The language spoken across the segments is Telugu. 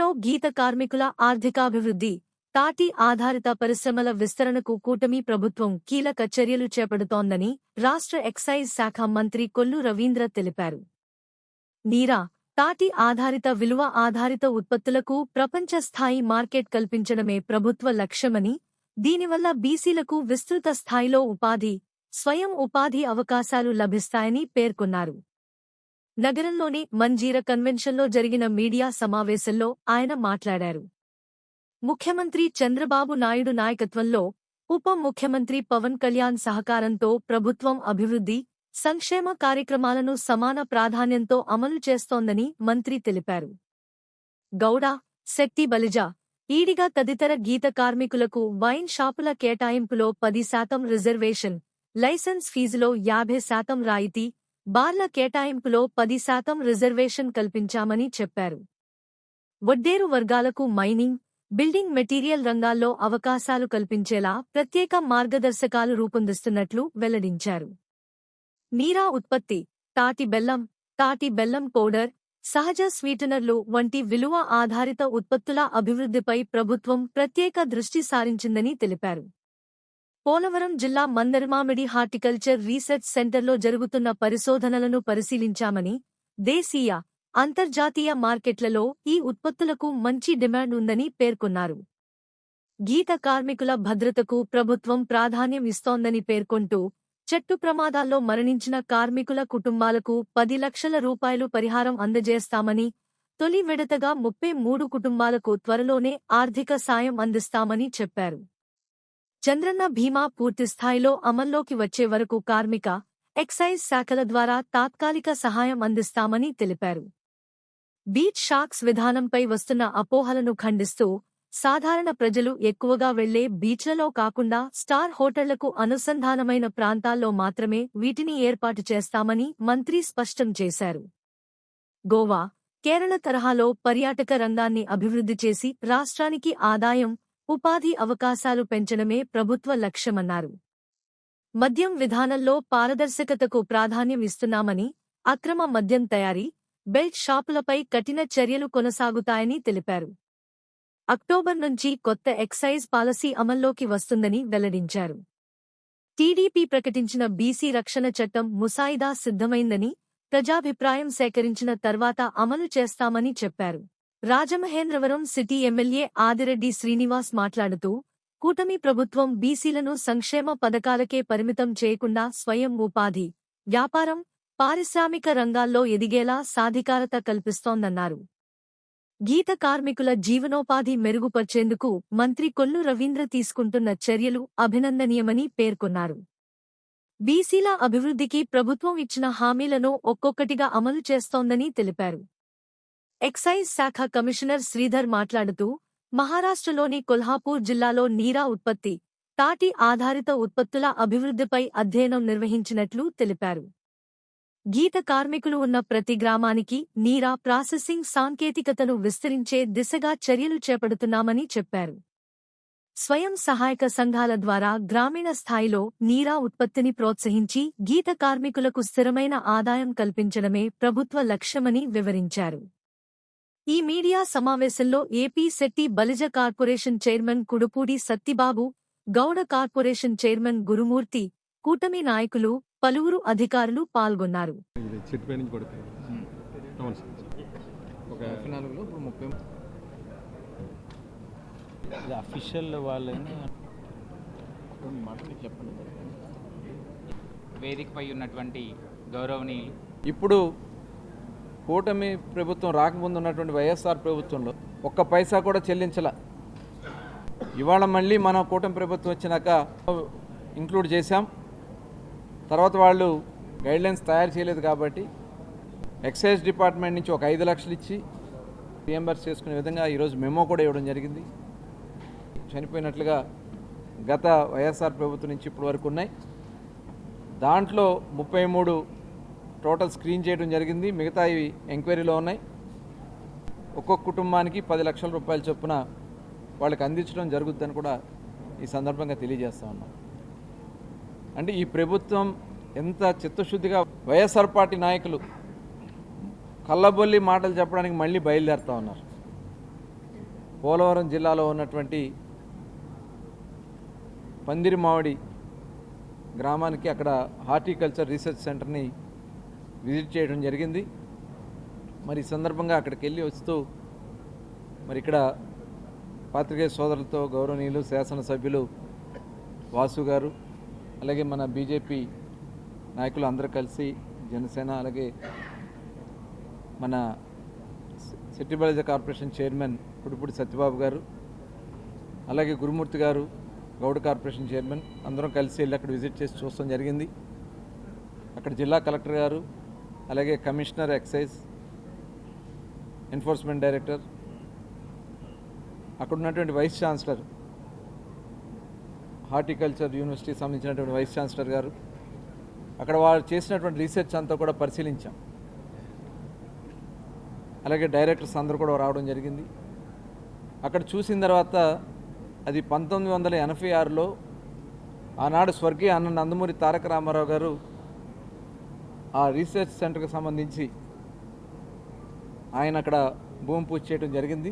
నగరంలో గీత కార్మికుల ఆర్థికాభివృద్ధి, తాటి ఆధారిత పరిశ్రమల విస్తరణకు కూటమి ప్రభుత్వం కీలక చర్యలు చేపడుతోందని రాష్ట్ర ఎక్సైజ్ శాఖ మంత్రి కొల్లు రవీంద్ర తెలిపారు. నీరా, తాటి ఆధారిత విలువ ఆధారిత ఉత్పత్తులకు ప్రపంచ స్థాయి మార్కెట్ కల్పించడమే ప్రభుత్వ లక్ష్యమని, దీనివల్ల బీసీలకు విస్తృత స్థాయిలో ఉపాధి, స్వయం ఉపాధి అవకాశాలు లభిస్తాయని పేర్కొన్నారు. నగరంలోని మంజీర కన్వెన్షన్లో జరిగిన మీడియా సమావేశంలో ఆయన మాట్లాడారు. ముఖ్యమంత్రి చంద్రబాబు నాయుడు నాయకత్వంలో ఉప ముఖ్యమంత్రి పవన్ కళ్యాణ్ సహకారంతో ప్రభుత్వం అభివృద్ధి, సంక్షేమ కార్యక్రమాలను సమాన ప్రాధాన్యంతో అమలు చేస్తోందని మంత్రి తెలిపారు. గౌడ, శెట్టి బలిజ, ఈడిగ తదితర గీత కార్మికులకు వైన్ షాపుల కేటాయింపులో 10% రిజర్వేషన్, లైసెన్స్ ఫీజులో 50% రాయితీ, బార్ల కేటాయింపులో 10% రిజర్వేషన్ కల్పించామని చెప్పారు. వడ్డేరు వర్గాలకు మైనింగ్, బిల్డింగ్ మెటీరియల్ రంగాల్లో అవకాశాలు కల్పించేలా ప్రత్యేక మార్గదర్శకాలు రూపొందిస్తున్నట్లు వెల్లడించారు. నీరా ఉత్పత్తి, తాటి బెల్లం పౌడర్, సహజ స్వీటనర్లు వంటి విలువ ఆధారిత ఉత్పత్తుల అభివృద్ధిపై ప్రభుత్వం ప్రత్యేక దృష్టి సారించిందని తెలిపారు. పోలవరం జిల్లా మందరమామిడి హార్టికల్చర్ రీసెర్చ్ సెంటర్లో జరుగుతున్న పరిశోధనలను పరిశీలించామని, దేశీయ, అంతర్జాతీయ మార్కెట్లలో ఈ ఉత్పత్తులకు మంచి డిమాండ్ ఉందని పేర్కొన్నారు. గీత కార్మికుల భద్రతకు ప్రభుత్వం ప్రాధాన్యం ఇస్తోందని పేర్కొంటూ, చెట్టు ప్రమాదాల్లో మరణించిన కార్మికుల కుటుంబాలకు 10 లక్షల రూపాయలు పరిహారం అందజేస్తామని, తొలి విడతగా 33 కుటుంబాలకు త్వరలోనే ఆర్థిక సాయం అందిస్తామని చెప్పారు. చంద్రన్న బీమా పూర్తిస్థాయిలో అమల్లోకి వచ్చే వరకు కార్మిక, ఎక్సైజ్ శాఖల ద్వారా తాత్కాలిక సహాయం అందిస్తామని తెలిపారు. బీచ్ షాక్స్ విధానంపై వస్తున్న అపోహలను ఖండిస్తూ, సాధారణ ప్రజలు ఎక్కువగా వెళ్లే బీచ్లలో కాకుండా స్టార్ హోటళ్లకు అనుసంధానమైన ప్రాంతాల్లో మాత్రమే వీటిని ఏర్పాటు చేస్తామని మంత్రి స్పష్టం చేశారు. గోవా, కేరళ తరహాలో పర్యాటక రంగాన్ని అభివృద్ధి చేసి రాష్ట్రానికి ఆదాయం, ఉపాధి అవకాశాలు పెంచడమే ప్రభుత్వ లక్ష్యమన్నారు. మద్యం విధానంలో పారదర్శకతకు ప్రాధాన్యం ఇస్తున్నామని, అక్రమ మద్యం తయారీ, బెల్ట్ షాపులపై కఠిన చర్యలు కొనసాగుతాయని తెలిపారు. అక్టోబర్ నుంచి కొత్త ఎక్సైజ్ పాలసీ అమల్లోకి వస్తుందని వెల్లడించారు. టీడీపీ ప్రకటించిన బీసీ రక్షణ చట్టం ముసాయిదా సిద్ధమైందని, ప్రజాభిప్రాయం సేకరించిన తర్వాత అమలు చేస్తామని చెప్పారు. రాజమహేంద్రవరం సిటీ ఎమ్మెల్యే ఆదిరెడ్డి శ్రీనివాస్ మాట్లాడుతూ, కూటమి ప్రభుత్వం బీసీలను సంక్షేమ పథకాలకే పరిమితం చేయకుండా స్వయం ఉపాధి, వ్యాపారం, పారిశ్రామిక రంగాల్లో ఎదిగేలా సాధికారత కల్పిస్తోందన్నారు. గీత కార్మికుల జీవనోపాధి మెరుగుపర్చేందుకు మంత్రి కొల్లు రవీంద్ర తీసుకుంటున్న చర్యలు అభినందనీయమని పేర్కొన్నారు. బీసీల అభివృద్ధికి ప్రభుత్వం ఇచ్చిన హామీలను ఒక్కొక్కటిగా అమలు చేస్తోందని తెలిపారు. ఎక్సైజ్ శాఖ కమిషనర్ శ్రీధర్ మాట్లాడుతూ, మహారాష్ట్రలోని కొల్హాపూర్ జిల్లాలో నీరా ఉత్పత్తి, తాటి ఆధారిత ఉత్పత్తుల అభివృద్ధిపై అధ్యయనం నిర్వహించినట్లు తెలిపారు. గీత కార్మికులు ఉన్న ప్రతి గ్రామానికి నీరా ప్రాసెసింగ్ సాంకేతికతను విస్తరించే దిశగా చర్యలు చేపడుతున్నామని చెప్పారు. స్వయం సహాయక సంఘాల ద్వారా గ్రామీణ స్థాయిలో నీరా ఉత్పత్తిని ప్రోత్సహించి గీత కార్మికులకు స్థిరమైన ఆదాయం కల్పించడమే ప్రభుత్వ లక్ష్యమని వివరించారు. ఈ మీడియా సమావేశంలో AP Setti Balija corporation chairman Kudupudi Sattibabu, Gouda corporation chairman Gurumurthy, కూటమి నాయకులు, పలువురు అధికారులు పాల్గొన్నారు. వేదికపై ఉన్నటువంటి గౌరవనీయులు, ఇప్పుడు కూటమి ప్రభుత్వం రాకముందు ఉన్నటువంటి వైఎస్ఆర్ ప్రభుత్వంలో ఒక్క పైసా కూడా చెల్లించలా. ఇవాళ మళ్ళీ మన కూటమి ప్రభుత్వం వచ్చినాక ఇంక్లూడ్ చేశాం. తర్వాత వాళ్ళు గైడ్లైన్స్ తయారు చేయలేదు కాబట్టి ఎక్సైజ్ డిపార్ట్మెంట్ నుంచి ఒక 5 లక్షలు ఇచ్చి రియంబర్స్ చేసుకునే విధంగా ఈరోజు మెమో కూడా ఇవ్వడం జరిగింది. చనిపోయినట్లుగా గత వైఎస్ఆర్ ప్రభుత్వం నుంచి ఇప్పటి వరకు ఉన్నాయి. దాంట్లో 33 టోటల్ స్క్రీన్ చేయడం జరిగింది. మిగతా ఇవి ఎంక్వైరీలో ఉన్నాయి. ఒక్కొక్క కుటుంబానికి 10 లక్షల రూపాయల చొప్పున వాళ్ళకి అందించడం జరుగుతుందని కూడా ఈ సందర్భంగా తెలియజేస్తా ఉన్నాం. అంటే ఈ ప్రభుత్వం ఎంత చిత్తశుద్ధిగా వైఎస్ఆర్ పార్టీ నాయకులు కళ్ళబొల్లి మాటలు చెప్పడానికి మళ్ళీ బయలుదేరుతూ ఉన్నారు. పోలవరం జిల్లాలో ఉన్నటువంటి పందిరిమామిడి గ్రామానికి అక్కడ హార్టికల్చర్ రీసెర్చ్ సెంటర్ని విజిట్ చేయడం జరిగింది. మరి ఈ సందర్భంగా అక్కడికి వెళ్ళి వస్తూ మరి ఇక్కడ పాత్రికేయ సోదరులతో గౌరవనీయులు శాసనసభ్యులు వాసు గారు, అలాగే మన బీజేపీ నాయకులు అందరూ కలిసి, జనసేన, అలాగే మన city Balija corporation chairman Pudipudi Satyababu గారు, అలాగే గురుమూర్తి గారు, గౌడ్ కార్పొరేషన్ చైర్మన్, అందరం కలిసి వెళ్ళి అక్కడ విజిట్ చేసి చూడడం జరిగింది. అక్కడ జిల్లా కలెక్టర్ గారు, అలాగే కమిషనర్ ఎక్సైజ్, ఎన్ఫోర్స్మెంట్ డైరెక్టర్, అక్కడ ఉన్నటువంటి వైస్ ఛాన్సలర్, హార్టికల్చర్ యూనివర్సిటీకి సంబంధించినటువంటి వైస్ ఛాన్సలర్ గారు, అక్కడ వాళ్ళు చేసినటువంటి రీసెర్చ్ అంతా కూడా పరిశీలించాం. అలాగే డైరెక్టర్స్ అందరూ కూడా రావడం జరిగింది. అక్కడ చూసిన తర్వాత అది 1986లో ఆనాడు స్వర్గీయ అన్న నందమూరి తారక రామారావు గారు ఆ రీసెర్చ్ సెంటర్కి సంబంధించి ఆయన అక్కడ భూమి పూజ చేయడం జరిగింది.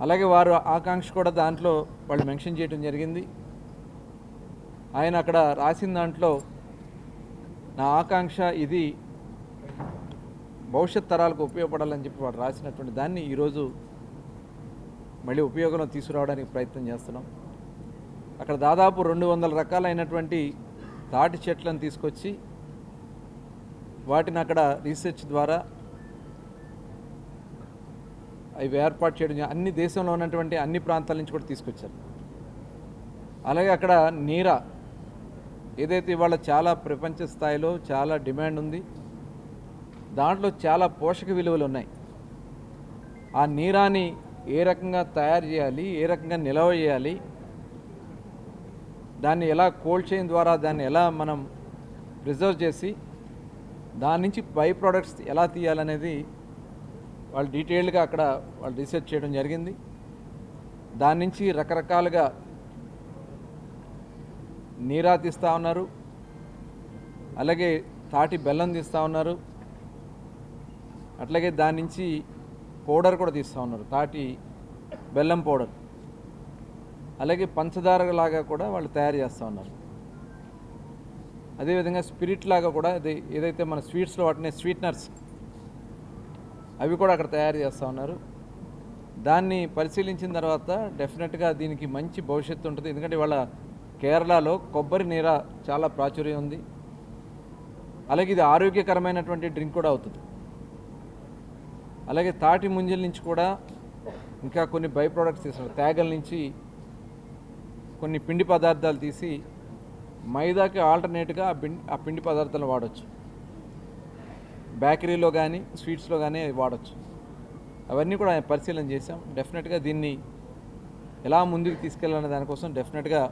అలాగే వారు ఆకాంక్ష కూడా దాంట్లో వాళ్ళు మెన్షన్ చేయడం జరిగింది. ఆయన అక్కడ రాసిన దాంట్లో నా ఆకాంక్ష ఇది భవిష్యత్ తరాలకు ఉపయోగపడాలని చెప్పి వాడు రాసినటువంటి దాన్ని ఈరోజు మళ్ళీ ఉపయోగంలో తీసుకురావడానికి ప్రయత్నం చేస్తున్నాం. అక్కడ దాదాపు 200 రకాలైనటువంటి తాటి చెట్లను తీసుకొచ్చి వాటిని అక్కడ రీసెర్చ్ ద్వారా అవి ఏర్పాటు చేయడం, అన్ని దేశంలో ఉన్నటువంటి అన్ని ప్రాంతాల నుంచి కూడా తీసుకొచ్చారు. అలాగే అక్కడ నీరా ఏదైతే ఇవాళ చాలా ప్రపంచ స్థాయిలో చాలా డిమాండ్ ఉంది, దాంట్లో చాలా పోషక విలువలు ఉన్నాయి. ఆ నీరాని ఏ రకంగా తయారు చేయాలి, ఏ రకంగా నిల్వ చేయాలి, దాన్ని ఎలా కోల్డ్ చైన్ ద్వారా దాన్ని ఎలా మనం ప్రిజర్వ్ చేసి దాని నుంచి బై ప్రోడక్ట్స్ ఎలా తీయాలనేది వాళ్ళు డీటెయిల్డ్గా అక్కడ వాళ్ళు రీసెర్చ్ చేయడం జరిగింది. దాని నుంచి రకరకాలుగా నీరా తీస్తూ ఉన్నారు, అలాగే తాటి బెల్లం తీస్తూ ఉన్నారు, అట్లాగే దాని నుంచి పౌడర్ కూడా తీస్తూ ఉన్నారు, తాటి బెల్లం పౌడర్, అలాగే పంచదార లాగా కూడా వాళ్ళు తయారు చేస్తూ ఉన్నారు. అదేవిధంగా స్పిరిట్ లాగా కూడా అది ఏదైతే మన స్వీట్స్లో వాటినే స్వీట్నర్స్ అవి కూడా అక్కడ తయారు చేస్తూ ఉన్నారు. దాన్ని పరిశీలించిన తర్వాత డెఫినెట్గా దీనికి మంచి భవిష్యత్తు ఉంటుంది. ఎందుకంటే ఇవాళ కేరళలో కొబ్బరి నీర చాలా ప్రాచుర్యం ఉంది, అలాగే ఇది ఆరోగ్యకరమైనటువంటి డ్రింక్ కూడా అవుతుంది. అలాగే తాటి ముంజల నుంచి కూడా ఇంకా కొన్ని బై ప్రోడక్ట్స్ తీస్తున్నారు. తేగల నుంచి కొన్ని పిండి పదార్థాలు తీసి మైదాకి ఆల్టర్నేట్గా ఆ పిండి పదార్థాలను వాడచ్చు. బేకరీలో కానీ స్వీట్స్లో కానీ అవి వాడచ్చు. అవన్నీ కూడా పరిశీలన చేసాం. డెఫినెట్గా దీన్ని ఎలా ముందుకు తీసుకెళ్ళాలనే దానికోసం డెఫినెట్గా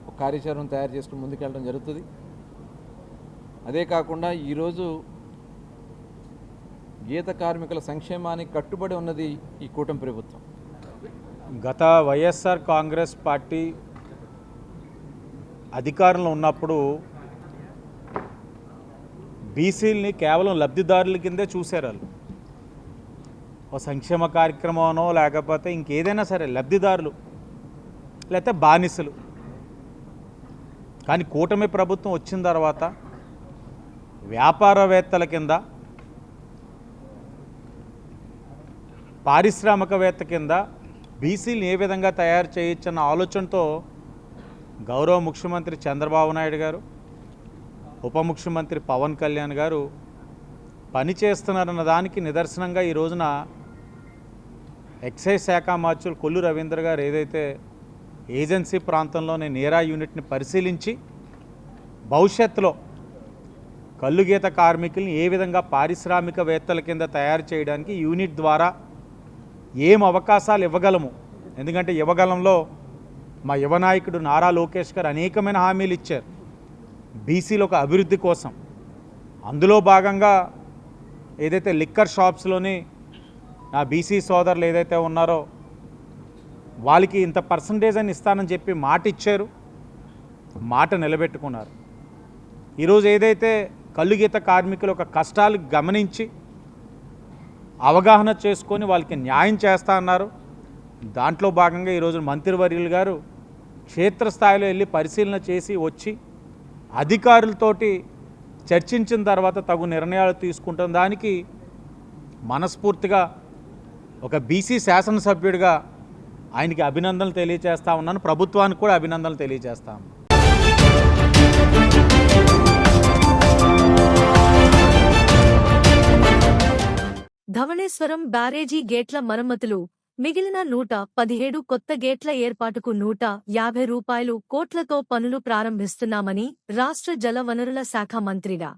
ఒక కార్యాచరణ తయారు చేసుకుని ముందుకెళ్ళడం జరుగుతుంది. అదే కాకుండా ఈరోజు గీత కార్మికుల సంక్షేమానికి కట్టుబడి ఉన్నది ఈ కూటమి ప్రభుత్వం. గత వైఎస్ఆర్ కాంగ్రెస్ పార్టీ అధికారంలో ఉన్నప్పుడు బీసీలని కేవలం లబ్ధిదారుల కిందే చూశారు. వాళ్ళు ఒక సంక్షేమ కార్యక్రమమనో లేకపోతే ఇంకేదైనా సరే లబ్ధిదారులు లేకపోతే బానిసలు. కానీ కూటమి ప్రభుత్వం వచ్చిన తర్వాత వ్యాపారవేత్తల కింద, పారిశ్రామికవేత్త కింద బీసీలు ఏ విధంగా తయారు చేయొచ్చన్న ఆలోచనతో గౌరవ ముఖ్యమంత్రి చంద్రబాబు నాయుడు గారు, ఉప ముఖ్యమంత్రి పవన్ కళ్యాణ్ గారు పనిచేస్తున్నారన్న దానికి నిదర్శనంగా ఈ రోజున ఎక్సైజ్ శాఖ మంత్రులు కొల్లు రవీంద్ర గారు ఏదైతే ఏజెన్సీ ప్రాంతంలోని నీరా యూనిట్ని పరిశీలించి భవిష్యత్తులో కల్లుగీత కార్మికుల్ని ఏ విధంగా పారిశ్రామికవేత్తల కింద తయారు చేయడానికి యూనిట్ ద్వారా ఏం అవకాశాలు ఇవ్వగలము, ఎందుకంటే ఇవ్వగలంలో మా యువ నాయకుడు నారా లోకేష్ గారు అనేకమైన హామీలు ఇచ్చారు బీసీల ఒక అభివృద్ధి కోసం. అందులో భాగంగా ఏదైతే లిక్కర్ షాప్స్లోని నా బీసీ సోదరులు ఏదైతే ఉన్నారో వాళ్ళకి ఇంత పర్సంటేజ్ అని ఇస్తానని చెప్పి మాట ఇచ్చారు, మాట నిలబెట్టుకున్నారు. ఈరోజు ఏదైతే కల్లుగీత కార్మికుల ఒక కష్టాలు గమనించి అవగాహన చేసుకొని వాళ్ళకి న్యాయం చేస్తా అన్నారు. దాంట్లో భాగంగా ఈరోజు మంత్రివర్యులు గారు క్షేత్రస్థాయిలో వెళ్ళి పరిశీలన చేసి వచ్చి అధికారులతోటి చర్చించిన తర్వాత తగు నిర్ణయాలు తీసుకుంటున్న దానికి మనస్ఫూర్తిగా ఒక బీసీ శాసనసభ్యుడిగా ఆయనకి అభినందనలు తెలియజేస్తా ఉన్నాను. ప్రభుత్వానికి కూడా అభినందనలు తెలియజేస్తాను. ధవళేశ్వరం బ్యారేజీ గేట్ల మరమ్మతులు మిగిలిన 117 కొత్త గేట్ల ఏర్పాటుకు 150 కోట్లతో పనులు ప్రారంభిస్తున్నామని రాష్ట్ర జలవనరుల శాఖ మంత్రిగా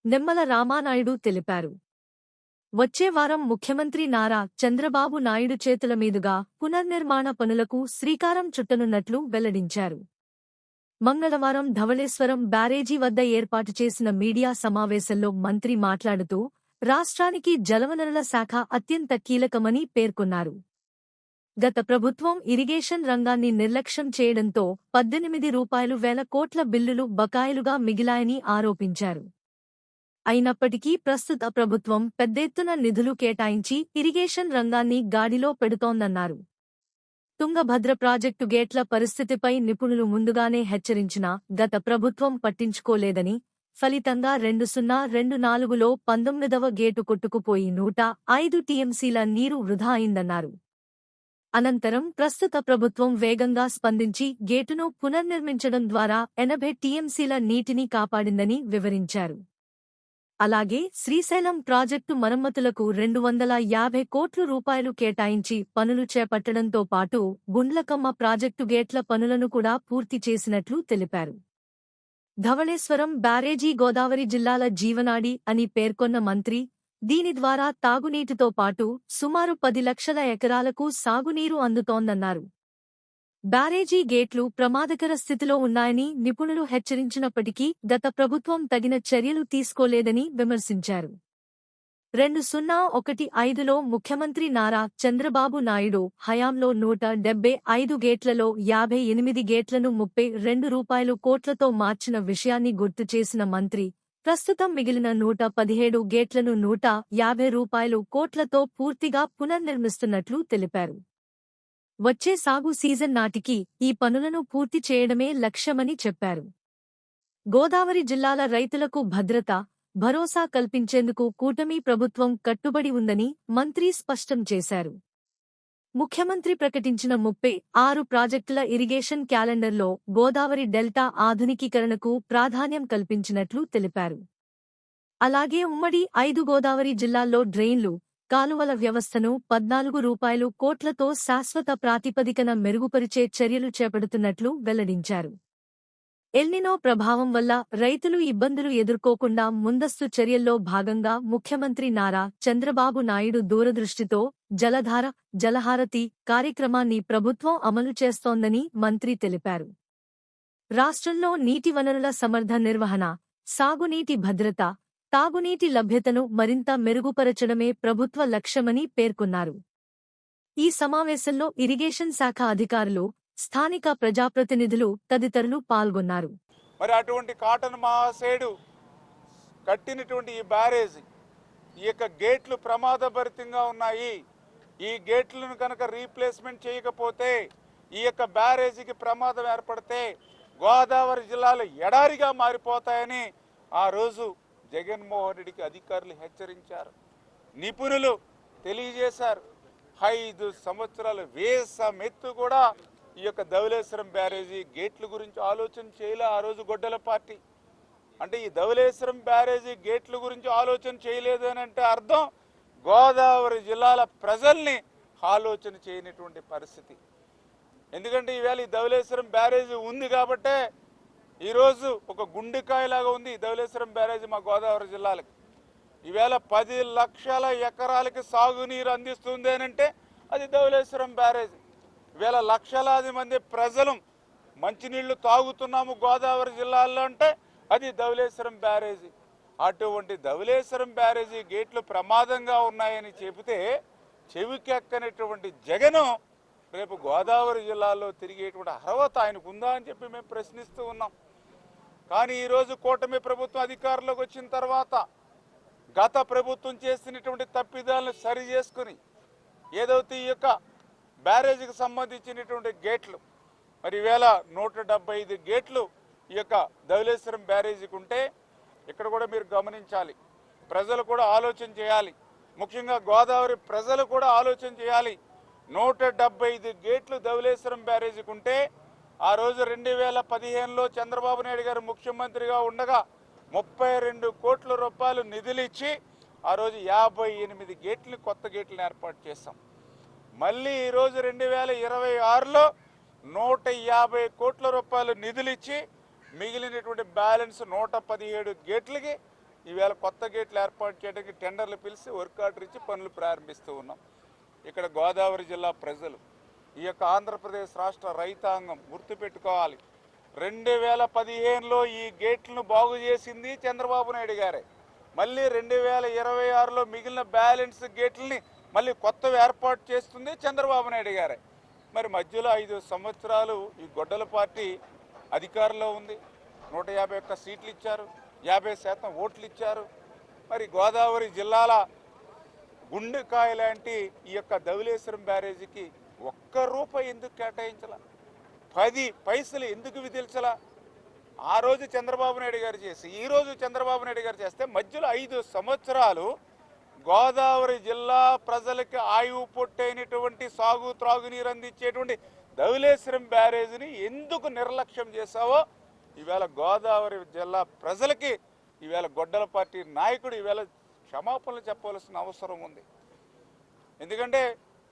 నిమ్మల రామానాయుడు తెలిపారు. వచ్చే వారం ముఖ్యమంత్రి నారా చంద్రబాబు నాయుడు చేతుల మీదుగా పునర్నిర్మాణ పనులకు శ్రీకారం చుట్టనున్నట్లు వెల్లడించారు. మంగళవారం ధవళేశ్వరం బ్యారేజీ వద్ద ఏర్పాటు చేసిన మీడియా సమావేశంలో మంత్రి మాట్లాడుతూ రాష్ట్రానికి జలవనరుల శాఖ అత్యంత కీలకమని పేర్కొన్నారు. గత ప్రభుత్వం ఇరిగేషన్ రంగాన్ని నిర్లక్ష్యం చేయడంతో 18,000 కోట్ల బిల్లులు బకాయిలుగా మిగిలాయని ఆరోపించారు. అయినప్పటికీ ప్రస్తుత ప్రభుత్వం పెద్దెత్తున నిధులు కేటాయించి ఇరిగేషన్ రంగాన్ని గాడిలో పెడుతోందన్నారు. తుంగభద్ర ప్రాజెక్టు గేట్ల పరిస్థితిపై నిపుణులు ముందుగానే హెచ్చరించినా గత ప్రభుత్వం పట్టించుకోలేదని, ఫలితంగా 2024లో 19వ గేటు కొట్టుకుపోయి 105 టీఎంసీల నీరు వృధా అయిందన్నారు. అనంతరం ప్రస్తుత ప్రభుత్వం వేగంగా స్పందించి గేటును పునర్నిర్మించడం ద్వారా 80 టీఎంసీల నీటిని కాపాడిందని వివరించారు. అలాగే శ్రీశైలం ప్రాజెక్టు మరమ్మతులకు 250 కోట్ల రూపాయలు కేటాయించి పనులు చేపట్టడంతో పాటు గుండ్లకమ్మ ప్రాజెక్టు గేట్ల పనులను కూడా పూర్తి చేసినట్లు తెలిపారు. ధవళేశ్వరం బ్యారేజీ గోదావరి జిల్లాల జీవనాడి అని పేర్కొన్న మంత్రి, దీని ద్వారా తాగునీటితో పాటు సుమారు 10 లక్షల ఎకరాలకు సాగునీరు అందుతోందన్నారు. బ్యారేజీ గేట్లు ప్రమాదకర స్థితిలో ఉన్నాయని నిపుణులు హెచ్చరించినప్పటికీ గత ప్రభుత్వం తగిన చర్యలు తీసుకోలేదని విమర్శించారు. 2015లో ముఖ్యమంత్రి నారా చంద్రబాబు నాయుడు హయాంలో 175 గేట్లలో 58 గేట్లను 32 కోట్లతో మార్చిన విషయాన్ని గుర్తు చేసిన మంత్రి, ప్రస్తుతం మిగిలిన 117 గేట్లను 150 కోట్లతో పూర్తిగా పునర్నిర్మిస్తున్నట్లు తెలిపారు. వచ్చే సాగు సీజన్ నాటికి ఈ పనులను పూర్తి చేయడమే లక్ష్యమని చెప్పారు. గోదావరి జిల్లాల రైతులకు భద్రత, భరోసా కల్పించేందుకు కూటమి ప్రభుత్వం కట్టుబడి ఉందని మంత్రి స్పష్టం చేశారు. ముఖ్యమంత్రి ప్రకటించిన 36 ప్రాజెక్టుల ఇరిగేషన్ క్యాలెండర్లో గోదావరి డెల్టా ఆధునికీకరణకు ప్రాధాన్యం కల్పించినట్లు తెలిపారు. అలాగే ఉమ్మడి 5 గోదావరి జిల్లాల్లో డ్రైన్లు, కాలువల వ్యవస్థను 14 కోట్లతో శాశ్వత ప్రాతిపదికన మెరుగుపరిచే చర్యలు చేపడుతున్నట్లు వెల్లడించారు. ఎల్నినో ప్రభావం వల్ల రైతులు ఇబ్బందులు ఎదుర్కోకుండా ముందస్తు చర్యల్లో భాగంగా ముఖ్యమంత్రి నారా చంద్రబాబు నాయుడు దూరదృష్టితో జలధార, జలహారతి కార్యక్రమాన్ని ప్రభుత్వం అమలు చేస్తోందని మంత్రి తెలిపారు. రాష్ట్రంలో నీటి వనరుల సమర్థ నిర్వహణ, సాగునీటి భద్రత, తాగునీటి లభ్యతను మరింత మెరుగుపరచడమే ప్రభుత్వ లక్ష్యమని పేర్కొన్నారు. ఈ సమావేశంలో ఇరిగేషన్ శాఖ అధికారులు, స్థానిక ప్రజాప్రతినిధులు తదితరులు పాల్గొన్నారు. మరి అటువంటి కాటన్ మహాసేడు కట్టినటువంటి ఈ బ్యారేజ్, ఈ యొక్క గేట్లు ప్రమాదభరితంగా ఉన్నాయి. ఈ గేట్లను కనుక రీప్లేస్మెంట్ చేయకపోతే ఈ యొక్క బ్యారేజీకి ప్రమాదం ఏర్పడితే గోదావరి జిల్లాలు ఎడారిగా మారిపోతాయని ఆ రోజు జగన్మోహన్ రెడ్డికి అధికారులు హెచ్చరించారు. నిపుణులు తెలియజేశారు. 5 సంవత్సరాలు వేసమెత్తు కూడా ఈ యొక్క ధవళేశ్వరం బ్యారేజీ గేట్ల గురించి ఆలోచన చేయలే ఆ రోజు గొడ్డల పార్టీ. అంటే ఈ ధవళేశ్వరం బ్యారేజీ గేట్ల గురించి ఆలోచన చేయలేదు అని అంటే అర్థం గోదావరి జిల్లాల ప్రజల్ని ఆలోచన చేయనటువంటి పరిస్థితి. ఎందుకంటే ఈవేళ ఈ ధవళేశ్వరం బ్యారేజీ ఉంది కాబట్టే ఈరోజు ఒక గుండెకాయలాగా ఉంది ఈ ధవళేశ్వరం బ్యారేజీ మా గోదావరి జిల్లాలకి. ఈవేళ 10 లక్షల ఎకరాలకి సాగునీరు అందిస్తుంది అని అంటే అది ధవళేశ్వరం బ్యారేజీ. ఈవేళ లక్షలాది మంది ప్రజలు మంచినీళ్లు తాగుతున్నాము గోదావరి జిల్లాల్లో అంటే అది ధవళేశ్వరం బ్యారేజీ. అటువంటి ధవళేశ్వరం బ్యారేజీ గేట్లు ప్రమాదంగా ఉన్నాయని చెబితే చెవికెక్కనటువంటి జగను రేపు గోదావరి జిల్లాలో తిరిగేటువంటి అర్హత ఆయనకు ఉందా అని చెప్పి మేము ప్రశ్నిస్తూ ఉన్నాం. కానీ ఈరోజు కూటమి ప్రభుత్వం అధికారంలోకి వచ్చిన తర్వాత గత ప్రభుత్వం చేసినటువంటి తప్పిదాలను సరి చేసుకుని ఏదైతే ఈ యొక్క బ్యారేజీకి సంబంధించినటువంటి గేట్లు మరి ఈవేళ 175 గేట్లు ఈ యొక్క ధవళేశ్వరం బ్యారేజీకి ఉంటే ఇక్కడ కూడా మీరు గమనించాలి, ప్రజలు కూడా ఆలోచన చేయాలి, ముఖ్యంగా గోదావరి ప్రజలు కూడా ఆలోచన చేయాలి. 175 గేట్లు ధవళేశ్వరం బ్యారేజీకి ఉంటే ఆ రోజు 2015లో చంద్రబాబు నాయుడు గారు ముఖ్యమంత్రిగా ఉండగా 32 కోట్ల రూపాయలు నిధులు ఇచ్చి ఆ రోజు 58 గేట్లు కొత్త గేట్లను ఏర్పాటు చేశాం. మళ్ళీ ఈరోజు 2026లో 150 కోట్ల రూపాయలు నిధులు ఇచ్చి మిగిలినటువంటి బ్యాలెన్స్ 117 గేట్లకి ఈవేళ కొత్త గేట్లు ఏర్పాటు చేయడానికి టెండర్లు పిలిచి వర్క్ ఆర్డర్ ఇచ్చి పనులు ప్రారంభిస్తూ ఉన్నాం. ఇక్కడ గోదావరి జిల్లా ప్రజలు, ఈ యొక్క ఆంధ్రప్రదేశ్ రాష్ట్ర రైతాంగం గుర్తుపెట్టుకోవాలి, 2015లో ఈ గేట్లను బాగు చేసింది చంద్రబాబు నాయుడు గారే. మళ్ళీ 2026లో మిగిలిన బ్యాలెన్స్ గేట్లని మళ్ళీ కొత్తవి ఏర్పాటు చేస్తుంది చంద్రబాబు నాయుడు గారే. మరి మధ్యలో 5 సంవత్సరాలు ఈ గొడ్డల పార్టీ అధికారంలో ఉంది, 151 సీట్లు ఇచ్చారు, 50% ఓట్లు ఇచ్చారు. మరి గోదావరి జిల్లాల గుండెకాయ లాంటి ఈ యొక్క ధవళేశ్వరం బ్యారేజీకి ₹1 ఎందుకు కేటాయించాల, 10 పైసలు ఎందుకు విధించాల? ఆ రోజు చంద్రబాబు నాయుడు గారు చేసి ఈ రోజు చంద్రబాబు నాయుడు గారు చేస్తే మధ్యలో 5 సంవత్సరాలు గోదావరి జిల్లా ప్రజలకి ఆయువు పొట్టైనటువంటి సాగు త్రాగునీరు అందించేటువంటి ధవళేశ్వరం బ్యారేజీని ఎందుకు నిర్లక్ష్యం చేశావో ఈవేళ గోదావరి జిల్లా ప్రజలకి ఈవేళ గొడ్డల పార్టీ నాయకుడు ఈవేళ క్షమాపణలు చెప్పవలసిన అవసరం ఉంది. ఎందుకంటే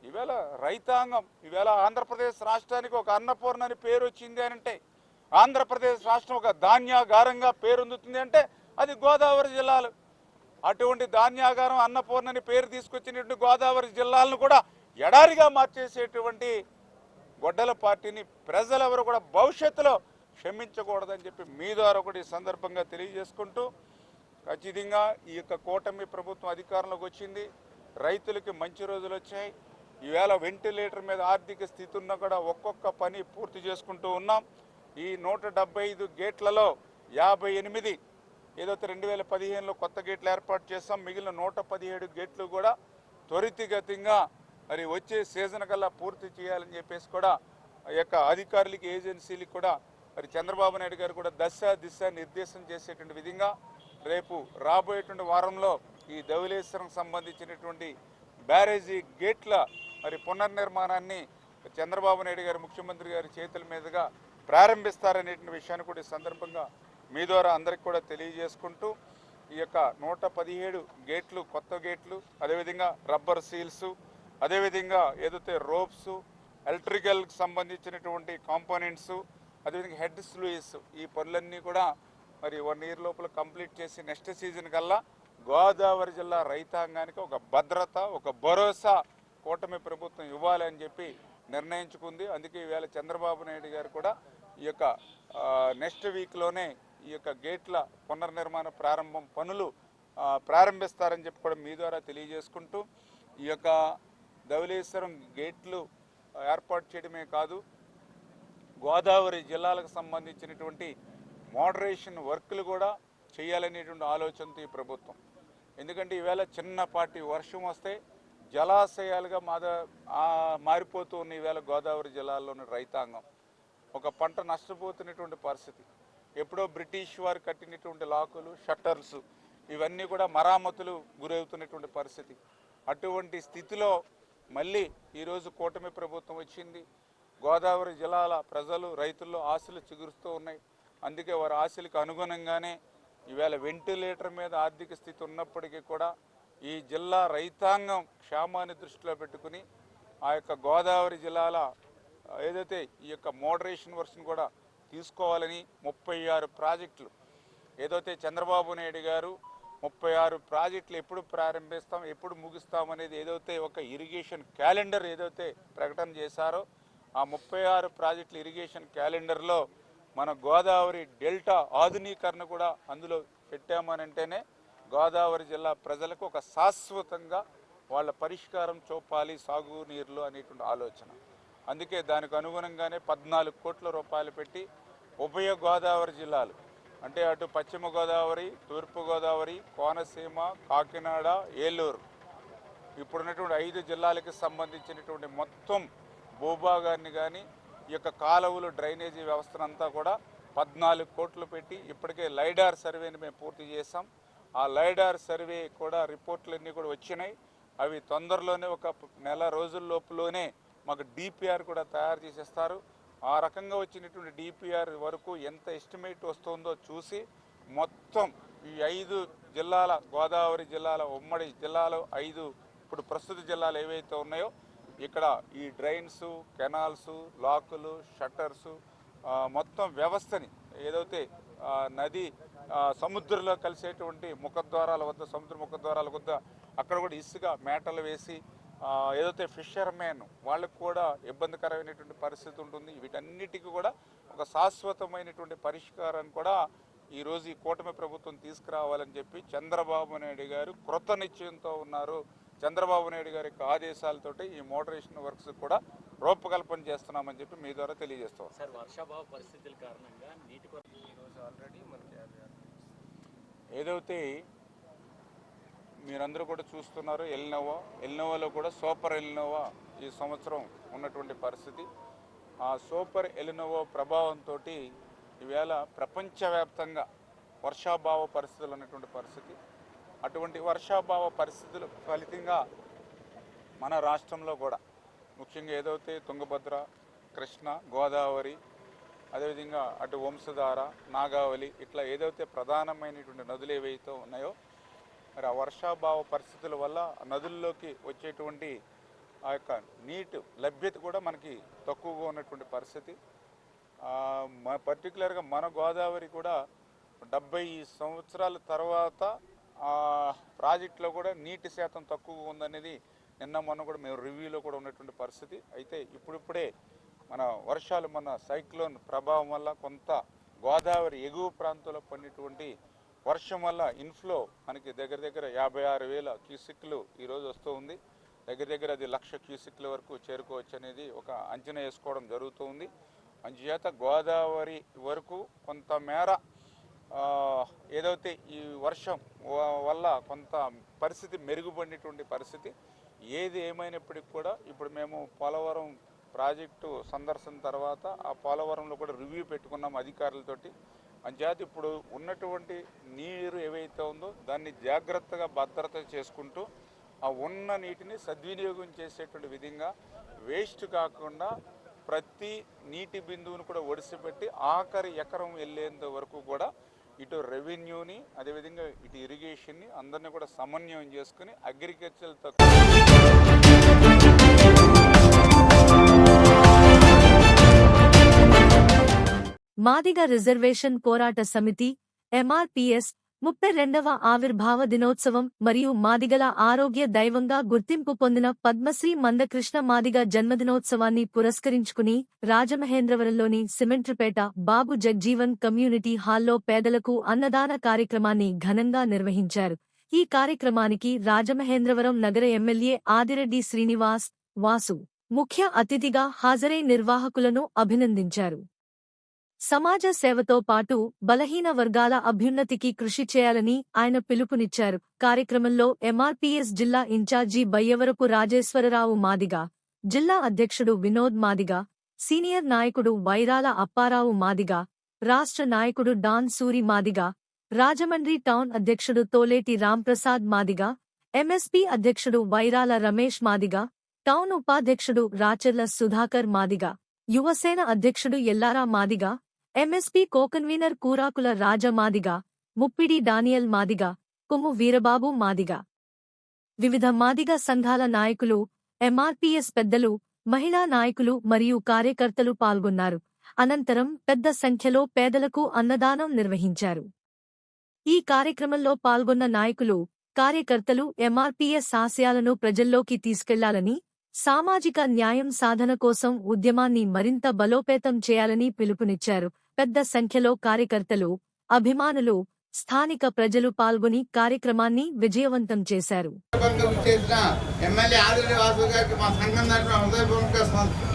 ఈవేళ రైతాంగం, ఈవేళ ఆంధ్రప్రదేశ్ రాష్ట్రానికి ఒక అన్నపూర్ణ అని పేరు వచ్చింది అని అంటే, ఆంధ్రప్రదేశ్ రాష్ట్రం ఒక ధాన్యాగారంగా పేరొందుతుంది అంటే అది గోదావరి జిల్లాలు. అటువంటి ధాన్యాగారం అన్నపూర్ణని పేరు తీసుకొచ్చినటువంటి గోదావరి జిల్లాలను కూడా ఎడారిగా మార్చేసేటువంటి గొడ్డల పార్టీని ప్రజలెవరు కూడా భవిష్యత్తులో క్షమించకూడదని చెప్పి మీ ద్వారా కూడా ఈ సందర్భంగా తెలియజేసుకుంటూ, ఖచ్చితంగా ఈ యొక్క కూటమి ప్రభుత్వం అధికారంలోకి వచ్చింది, రైతులకి మంచి రోజులు వచ్చాయి. ఈవేళ వెంటిలేటర్ మీద ఆర్థిక స్థితి ఉన్నా కూడా ఒక్కొక్క పని పూర్తి చేసుకుంటూ ఉన్నాం. ఈ 175 గేట్లలో 58 ఏదైతే 2015లో కొత్త గేట్లు ఏర్పాటు చేస్తాం, మిగిలిన 117 గేట్లు కూడా త్వరితగతిగా మరి వచ్చే సీజన్ కల్లా పూర్తి చేయాలని చెప్పేసి కూడా ఈ యొక్క అధికారులకి ఏజెన్సీలకు కూడా మరి చంద్రబాబు నాయుడు గారు కూడా దిశ నిర్దేశం చేసేటువంటి విధంగా రేపు రాబోయేటువంటి వారంలో ఈ ధవళేశ్వరం సంబంధించినటువంటి బ్యారేజీ గేట్ల మరి పునర్నిర్మాణాన్ని చంద్రబాబు నాయుడు గారు ముఖ్యమంత్రి గారి చేతుల మీదుగా ప్రారంభిస్తారనేటువంటి విషయాన్ని కూడా ఈ సందర్భంగా మీ ద్వారా అందరికి కూడా తెలియజేసుకుంటూ, ఈ యొక్క 117 గేట్లు కొత్త గేట్లు, అదేవిధంగా రబ్బర్ సీల్స్, అదేవిధంగా ఏదైతే రోప్స్, ఎలక్ట్రికల్కి సంబంధించినటువంటి కాంపోనెంట్స్, అదేవిధంగా హెడ్ స్లూయిస్, ఈ పనులన్నీ కూడా మరి 1 ఇయర్ లోపల కంప్లీట్ చేసి నెక్స్ట్ సీజన్ కల్లా గోదావరి జిల్లా రైతాంగానికి ఒక భద్రత, ఒక భరోసా కూటమి ప్రభుత్వం ఇవ్వాలని చెప్పి నిర్ణయించుకుంది. అందుకే ఈవేళ చంద్రబాబు నాయుడు గారు కూడా ఈ యొక్క నెక్స్ట్ వీక్లోనే ఈ యొక్క గేట్ల పునర్నిర్మాణ ప్రారంభం పనులు ప్రారంభిస్తారని చెప్పి కూడా మీ ద్వారా తెలియజేసుకుంటూ, ఈ యొక్క ధవళేశ్వరం గేట్లు ఏర్పాటు చేయడమే కాదు, గోదావరి జిల్లాలకు సంబంధించినటువంటి మోడరేషన్ వర్క్లు కూడా చేయాలనేటువంటి ఆలోచనతో ఈ ప్రభుత్వం. ఎందుకంటే ఈవేళ చిన్నపాటి వర్షం వస్తే జలాశయాలుగా మారిపోతూ ఉన్న ఈవేళ గోదావరి జిల్లాలోని రైతాంగం ఒక పంట నష్టపోతున్నటువంటి పరిస్థితి. ఎప్పుడో బ్రిటిష్ వారు కట్టినటువంటి లాకులు, షట్టర్స్ ఇవన్నీ కూడా మరామతులు గురవుతున్నటువంటి పరిస్థితి. అటువంటి స్థితిలో మళ్ళీ ఈరోజు కూటమి ప్రభుత్వం వచ్చింది. గోదావరి జిల్లాల ప్రజలు, రైతుల్లో ఆశలు చిగురుస్తూ ఉన్నాయి. అందుకే వారి ఆశలకు అనుగుణంగానే ఈవేళ వెంటిలేటర్ మీద ఆర్థిక స్థితి ఉన్నప్పటికీ కూడా ఈ జిల్లా రైతాంగం క్షేమాన్ని దృష్టిలో పెట్టుకుని ఆ యొక్క గోదావరి జిల్లాల ఏదైతే ఈ యొక్క మోడరేషన్ వర్క్స్ని కూడా తీసుకోవాలని 36 ప్రాజెక్టులు ఏదైతే చంద్రబాబు నాయుడు గారు 36 ప్రాజెక్టులు ఎప్పుడు ప్రారంభిస్తాం, ఎప్పుడు ముగిస్తాం అనేది ఏదైతే ఒక ఇరిగేషన్ క్యాలెండర్ ఏదైతే ప్రకటన చేశారో ఆ 36 ప్రాజెక్టుల ఇరిగేషన్ క్యాలెండర్లో మన గోదావరి డెల్టా ఆధునీకరణ కూడా అందులో పెట్టామనంటేనే గోదావరి జిల్లా ప్రజలకు ఒక శాశ్వతంగా వాళ్ళ పరిష్కారం చూపాలి సాగునీరులో అనేటువంటి ఆలోచన. అందుకే దానికి అనుగుణంగానే 14 కోట్ల రూపాయలు పెట్టి ఉభయ గోదావరి జిల్లాలు అంటే అటు పశ్చిమ గోదావరి, తూర్పు గోదావరి, కోనసీమ, కాకినాడ, ఏలూరు ఇప్పుడున్నటువంటి 5 జిల్లాలకు సంబంధించినటువంటి మొత్తం భూభాగాన్ని కానీ ఈ యొక్క కాలువలు డ్రైనేజీ వ్యవస్థనంతా కూడా 14 కోట్లు పెట్టి ఇప్పటికే లైడార్ సర్వేని మేము పూర్తి చేసాం. ఆ లైడార్ సర్వే కూడా రిపోర్ట్లన్నీ కూడా వచ్చినాయి. అవి తొందరలోనే ఒక నెల రోజుల లోపులోనే మాకు డిపిఆర్ కూడా తయారు చేసేస్తారు. ఆ రకంగా వచ్చినటువంటి డిపిఆర్ వరకు ఎంత ఎస్టిమేట్ వస్తుందో చూసి మొత్తం ఈ 5 జిల్లాల, గోదావరి జిల్లాల ఉమ్మడి జిల్లాలో 5 ఇప్పుడు ప్రస్తుత జిల్లాలు ఏవైతే ఉన్నాయో ఇక్కడ ఈ డ్రైన్స్, కెనాల్స్, లాకులు, షట్టర్స్ మొత్తం వ్యవస్థని ఏదైతే నది సముద్రంలో కలిసేటువంటి ముఖద్వారాల వద్ద, సముద్ర ముఖద్వారాల వద్ద అక్కడ కూడా ఇసుక మేటలు వేసి ఏదైతే ఫిషర్మెన్ వాళ్ళకు కూడా ఇబ్బందికరమైనటువంటి పరిస్థితి ఉంటుంది. వీటన్నిటికీ కూడా ఒక శాశ్వతమైనటువంటి పరిష్కారాన్ని కూడా ఈరోజు ఈ కూటమి ప్రభుత్వం తీసుకురావాలని చెప్పి చంద్రబాబు నాయుడు గారు కృత నిశ్చయంతో ఉన్నారు. చంద్రబాబు నాయుడు గారి యొక్క ఆదేశాలతోటి ఈ మోటరేషన్ వర్క్స్ కూడా రూపకల్పన చేస్తున్నామని చెప్పి మీ ద్వారా తెలియజేస్తాం. సార్, వర్షాభావ పరిస్థితుల కారణంగా నీటి కొరత ఈరోజు ఆల్రెడీ మనకి ఏదైతే మీరందరూ కూడా చూస్తున్నారు, ఎల్నోవాలో కూడా సూపర్ ఎల్నోవా ఈ సంవత్సరం ఉన్నటువంటి పరిస్థితి. ఆ సూపర్ ఎల్నోవా ప్రభావంతో ఈవేళ ప్రపంచవ్యాప్తంగా వర్షాభావ పరిస్థితులు ఉన్నటువంటి పరిస్థితి. అటువంటి వర్షాభావ పరిస్థితుల ఫలితంగా మన రాష్ట్రంలో కూడా ముఖ్యంగా ఏదైతే తుంగభద్ర, కృష్ణ, గోదావరి, అదేవిధంగా అటు వంశధార, నాగావళి ఇట్లా ఏదైతే ప్రధానమైనటువంటి నదులు ఏవైతే ఉన్నాయో మరి ఆ వర్షాభావ పరిస్థితుల వల్ల నదుల్లోకి వచ్చేటువంటి ఆ యొక్క నీటి లభ్యత కూడా మనకి తక్కువగా ఉన్నటువంటి పరిస్థితి. పర్టికులర్గా మన గోదావరి కూడా 70 సంవత్సరాల తర్వాత ప్రాజెక్టులో కూడా నీటి శాతం తక్కువగా ఉందనేది నిన్న మొన్న కూడా మేము రివ్యూలో కూడా ఉన్నటువంటి పరిస్థితి. అయితే ఇప్పుడిప్పుడే మన వర్షాలు, మన సైక్లోన్ ప్రభావం వల్ల కొంత గోదావరి ఎగువ ప్రాంతంలో పడినటువంటి వర్షం వల్ల ఇన్ఫ్లో మనకి దగ్గర 56,000 క్యూసిక్లు ఈరోజు వస్తూ ఉంది. దగ్గర అది 1,00,000 క్యూసిక్ల వరకు చేరుకోవచ్చు అనేది ఒక అంచనా వేసుకోవడం జరుగుతుంది. అందుచేత గోదావరి వరకు కొంతమేర ఏదైతే ఈ వర్షం వల్ల కొంత పరిస్థితి మెరుగుపడినటువంటి పరిస్థితి. ఏది ఏమైనప్పటికీ కూడా ఇప్పుడు మేము పోలవరం ప్రాజెక్టు సందర్శన తర్వాత ఆ పోలవరంలో కూడా రివ్యూ పెట్టుకున్నాం అధికారులతోటి. అంచేత ఇప్పుడు ఉన్నటువంటి నీరు ఏవైతే ఉందో దాన్ని జాగ్రత్తగా భద్రత చేసుకుంటూ ఆ ఉన్న నీటిని సద్వినియోగం చేసేటువంటి విధంగా వేస్ట్ కాకుండా ప్రతి నీటి బిందువును కూడా ఒడిసిపెట్టి ఆఖరి ఎకరం వెళ్ళేంత వరకు కూడా ఇటు రెవెన్యూని, అదేవిధంగా ఇటు ఇరిగేషన్ని అందరినీ కూడా సమన్వయం చేసుకుని అగ్రికల్చర్తో మాదిగ రిజర్వేషన్ పోరాట సమితి ఎంఆర్పీఎస్ 32వ ఆవిర్భావ దినోత్సవం మరియు మాదిగల ఆరోగ్య దైవంగా గుర్తింపు పొందిన పద్మశ్రీ మందకృష్ణ మాదిగ జన్మదినోత్సవాన్ని పురస్కరించుకుని రాజమహేంద్రవరంలోని సిమెంట్రిపేట బాబు జగ్జీవన్ కమ్యూనిటీ హాల్లో పేదలకు అన్నదాన కార్యక్రమాన్ని ఘనంగా నిర్వహించారు. ఈ కార్యక్రమానికి రాజమహేంద్రవరం నగర ఎమ్మెల్యే ఆదిరెడ్డి శ్రీనివాస్ వాసు ముఖ్య అతిథిగా హాజరై నిర్వాహకులను అభినందించారు. సమాజ సేవతో పాటు బలహీన వర్గాల అభ్యున్నతికి కృషి చేయాలని ఆయన పిలుపునిచ్చారు. కార్యక్రమంలో ఎంఆర్పీఎస్ జిల్లా ఇన్ఛార్జి బయ్యవరపు రాజేశ్వరరావు మాదిగ, జిల్లా అధ్యక్షుడు వినోద్ మాదిగ, సీనియర్ నాయకుడు వైరాల అప్పారావు మాదిగ, రాష్ట్ర నాయకుడు డాన్ సూరి మాదిగ, రాజమండ్రి టౌన్ అధ్యక్షుడు తోలేటి రాంప్రసాద్ మాదిగ, ఎంఎస్పీ అధ్యక్షుడు వైరాల రమేష్ మాదిగ, టౌన్ ఉపాధ్యక్షుడు రాచర్ల సుధాకర్ మాదిగ, యువసేన అధ్యక్షుడు ఎల్లారా మాదిగ, ఎంఎస్పీ కోకన్వీనర్ కూరాకుల రాజ మాదిగ, ముప్పిడి డానియల్ మాదిగ, కొమ్ము వీరబాబు మాదిగ, వివిధ మాదిగ సంఘాల నాయకులు, ఎంఆర్పీఎస్ పెద్దలు, మహిళా నాయకులు మరియు కార్యకర్తలు పాల్గొన్నారు. అనంతరం పెద్ద సంఖ్యలో పేదలకు అన్నదానం నిర్వహించారు. ఈ కార్యక్రమంలో పాల్గొన్న నాయకులు, కార్యకర్తలు ఎంఆర్పీఎస్ ఆశయాలను ప్రజల్లోకి తీసుకెళ్లాలని, సామాజిక న్యాయం సాధన కోసం ఉద్యమాన్ని మరింత బలోపేతం చేయాలని పిలుపునిచ్చారు. పెద్ద సంఖ్యలో కార్యకర్తలు, అభిమానులు, స్థానిక ప్రజలు పాల్గొని కార్యక్రమాన్ని విజయవంతం చేశారు. ఎమ్మెల్యే ఆదిరెడ్డి వాసు గారికి మా సంఘం తరఫున హృదయపూర్వక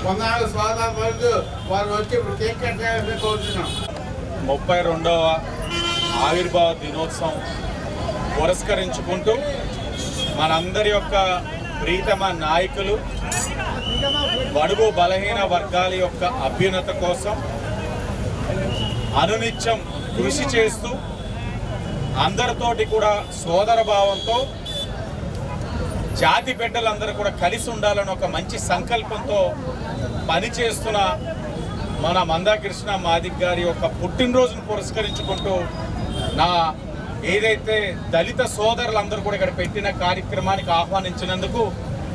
వందనాలు, స్వాగతం పలుకుతూ వారు వచ్చి ఇప్పుడు కేక్ కట్ చేయాలని కోరుతున్నాం. 32వ ఆవిర్భావ దినోత్సవం పురస్కరించుకుంటూ మనందరి యొక్క ప్రీతమ నాయకులు బడుగు బలహీన వర్గాల యొక్క అభ్యున్నత కోసం అనునిత్యం కృషి చేస్తూ అందరితోటి కూడా సోదర భావంతో జాతి బిడ్డలందరూ కూడా కలిసి ఉండాలని ఒక మంచి సంకల్పంతో పనిచేస్తున్న మన మందాకృష్ణ మాదిక్ గారి యొక్క పుట్టినరోజును పురస్కరించుకుంటూ నా ఏదైతే దళిత సోదరులందరూ కూడా ఇక్కడ పెట్టిన కార్యక్రమానికి ఆహ్వానించినందుకు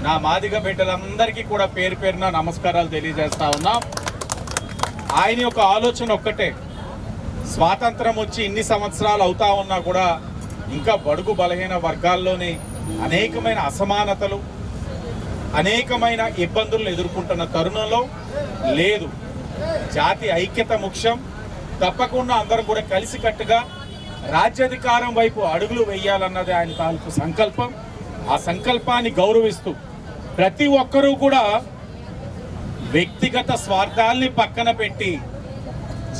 నా మాదిగ బిడ్డలందరికీ కూడా పేరు పేరున నమస్కారాలు తెలియజేస్తా ఉన్నాం. ఆయన యొక్క ఆలోచన ఒక్కటే, స్వాతంత్రం వచ్చి ఇన్ని సంవత్సరాలు అవుతా ఉన్నా కూడా ఇంకా బడుగు బలహీన వర్గాల్లోని అనేకమైన అసమానతలు, అనేకమైన ఇబ్బందులను ఎదుర్కొంటున్న తరుణంలో లేదు, జాతి ఐక్యత ముఖ్యం, తప్పకుండా అందరం కూడా కలిసికట్టుగా రాజ్యాధికారం వైపు అడుగులు వేయాలన్నది ఆయన తాలూకు సంకల్పం. ఆ సంకల్పాన్ని గౌరవిస్తూ ప్రతి ఒక్కరూ కూడా వ్యక్తిగత స్వార్థాల్ని పక్కన పెట్టి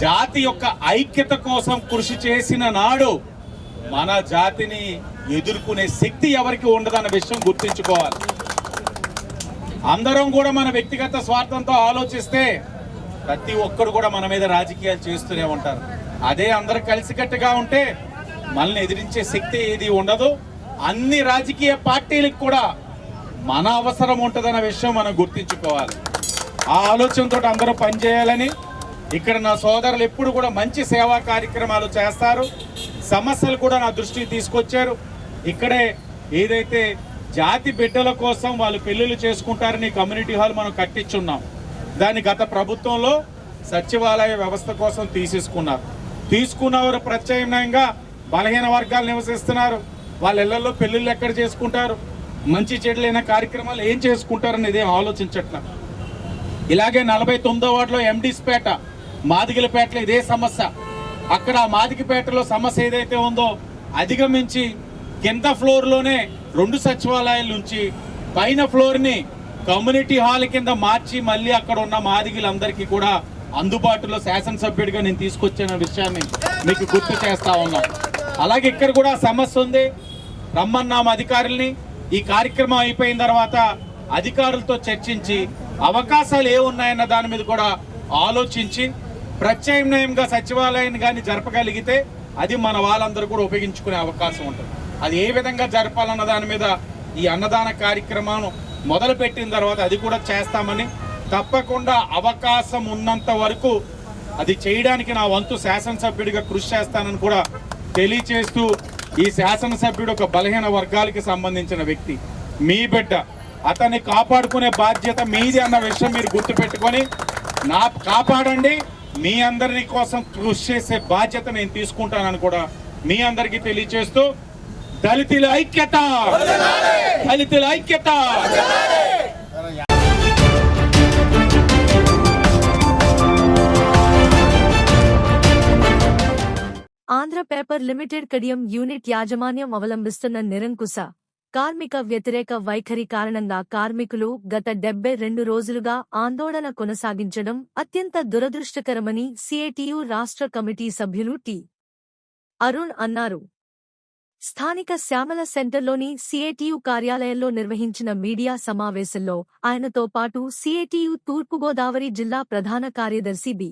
జాతి యొక్క ఐక్యత కోసం కృషి చేసిన నాడు మన జాతిని ఎదుర్కొనే శక్తి ఎవరికి ఉండదన్న విషయం గుర్తుంచుకోవాలి. అందరం కూడా మన వ్యక్తిగత స్వార్థంతో ఆలోచిస్తే ప్రతి ఒక్కరు కూడా మన మీద రాజకీయాలు చేస్తూనే ఉంటారు. అదే అందరు కలిసికట్టుగా ఉంటే మనల్ని ఎదిరించే శక్తి ఏది ఉండదు. అన్ని రాజకీయ పార్టీలకు కూడా మన అవసరం ఉంటుందన్న విషయం మనం గుర్తించుకోవాలి. ఆ ఆలోచనతో అందరూ పనిచేయాలని ఇక్కడ నా సోదరులు ఎప్పుడు కూడా మంచి సేవా కార్యక్రమాలు చేస్తారు. సమస్యలు కూడా నా దృష్టికి తీసుకొచ్చారు. ఇక్కడే ఏదైతే జాతి బిడ్డల కోసం వాళ్ళు పెళ్లిళ్ళు చేసుకుంటారని కమ్యూనిటీ హాల్ మనం కట్టించున్నాం. దాన్ని గత ప్రభుత్వంలో సచివాలయ వ్యవస్థ కోసం తీసుకున్నవారు ప్రత్యామ్నాయంగా బలహీన వర్గాలు నివసిస్తున్నారు. వాళ్ళ ఇళ్లలో పెళ్లిళ్ళు ఎక్కడ చేసుకుంటారు, మంచి చెడులైన కార్యక్రమాలు ఏం చేసుకుంటారని ఇదేం ఆలోచించట్ల. ఇలాగే 49వ వార్డులో ఎండీస్పేట, మాదిగలపేటలో ఇదే సమస్య. అక్కడ మాదిగపేటలో సమస్య ఏదైతే ఉందో అధిగమించి కింద ఫ్లోర్లోనే 2 సచివాలయాల నుంచి పైన ఫ్లోర్ని కమ్యూనిటీ హాల్ కింద మార్చి మళ్ళీ అక్కడ ఉన్న మాదిగలందరికీ కూడా అందుబాటులో శాసనసభ్యుడిగా నేను తీసుకొచ్చిన విషయాన్ని మీకు గుర్తు చేస్తా ఉన్నాను. అలాగే ఇక్కడ కూడా సమస్య ఉంది. రమ్మన్నాం అధికారుల్ని. ఈ కార్యక్రమం అయిపోయిన తర్వాత అధికారులతో చర్చించి అవకాశాలు ఏమున్నాయన్న దాని మీద కూడా ఆలోచించి ప్రత్యామ్నాయంగా సచివాలయాన్ని కానీ జరపగలిగితే అది మన వాళ్ళందరూ కూడా ఉపయోగించుకునే అవకాశం ఉంటుంది. అది ఏ విధంగా జరపాలన్న దాని మీద ఈ అన్నదాన కార్యక్రమం మొదలుపెట్టిన తర్వాత అది కూడా చేస్తామని, తప్పకుండా అవకాశం ఉన్నంత వరకు అది చేయడానికి నా వంతు శాసనసభ్యుడిగా కృషి చేస్తానని కూడా తెలియచేస్తూ, ఈ శాసనసభ్యుడు ఒక బలహీన వర్గాలకి సంబంధించిన వ్యక్తి, మీ బిడ్డ, అతన్ని కాపాడుకునే బాధ్యత మీది అన్న విషయం మీరు గుర్తుపెట్టుకొని కాపాడండి. మీ అందరి కోసం కృషి చేసే బాధ్యత నేను తీసుకుంటానని కూడా మీ అందరికీ తెలియచేస్తూ, దళితుల ఐక్యత, దళితుల ఐక్యత. Andhra paper limited Kadiyam unit యాజమాన్యం అవలంబిస్తున్న నిరంకుశ కార్మిక వ్యతిరేక వైఖరి కారణంగా కార్మికులు గత 72 రోజులుగా ఆందోళన కొనసాగించడం అత్యంత దురదృష్టకరమని సిఐటియు రాష్ట్ర కమిటీ సభ్యులు టి. అరుణ్ అన్నారు. స్థానిక శ్యామల సెంటర్లోని సిఐటియు కార్యాలయంలో నిర్వహించిన మీడియా సమావేశంలో ఆయనతో పాటు సిఐటియు తూర్పుగోదావరి జిల్లా ప్రధాన కార్యదర్శి బి.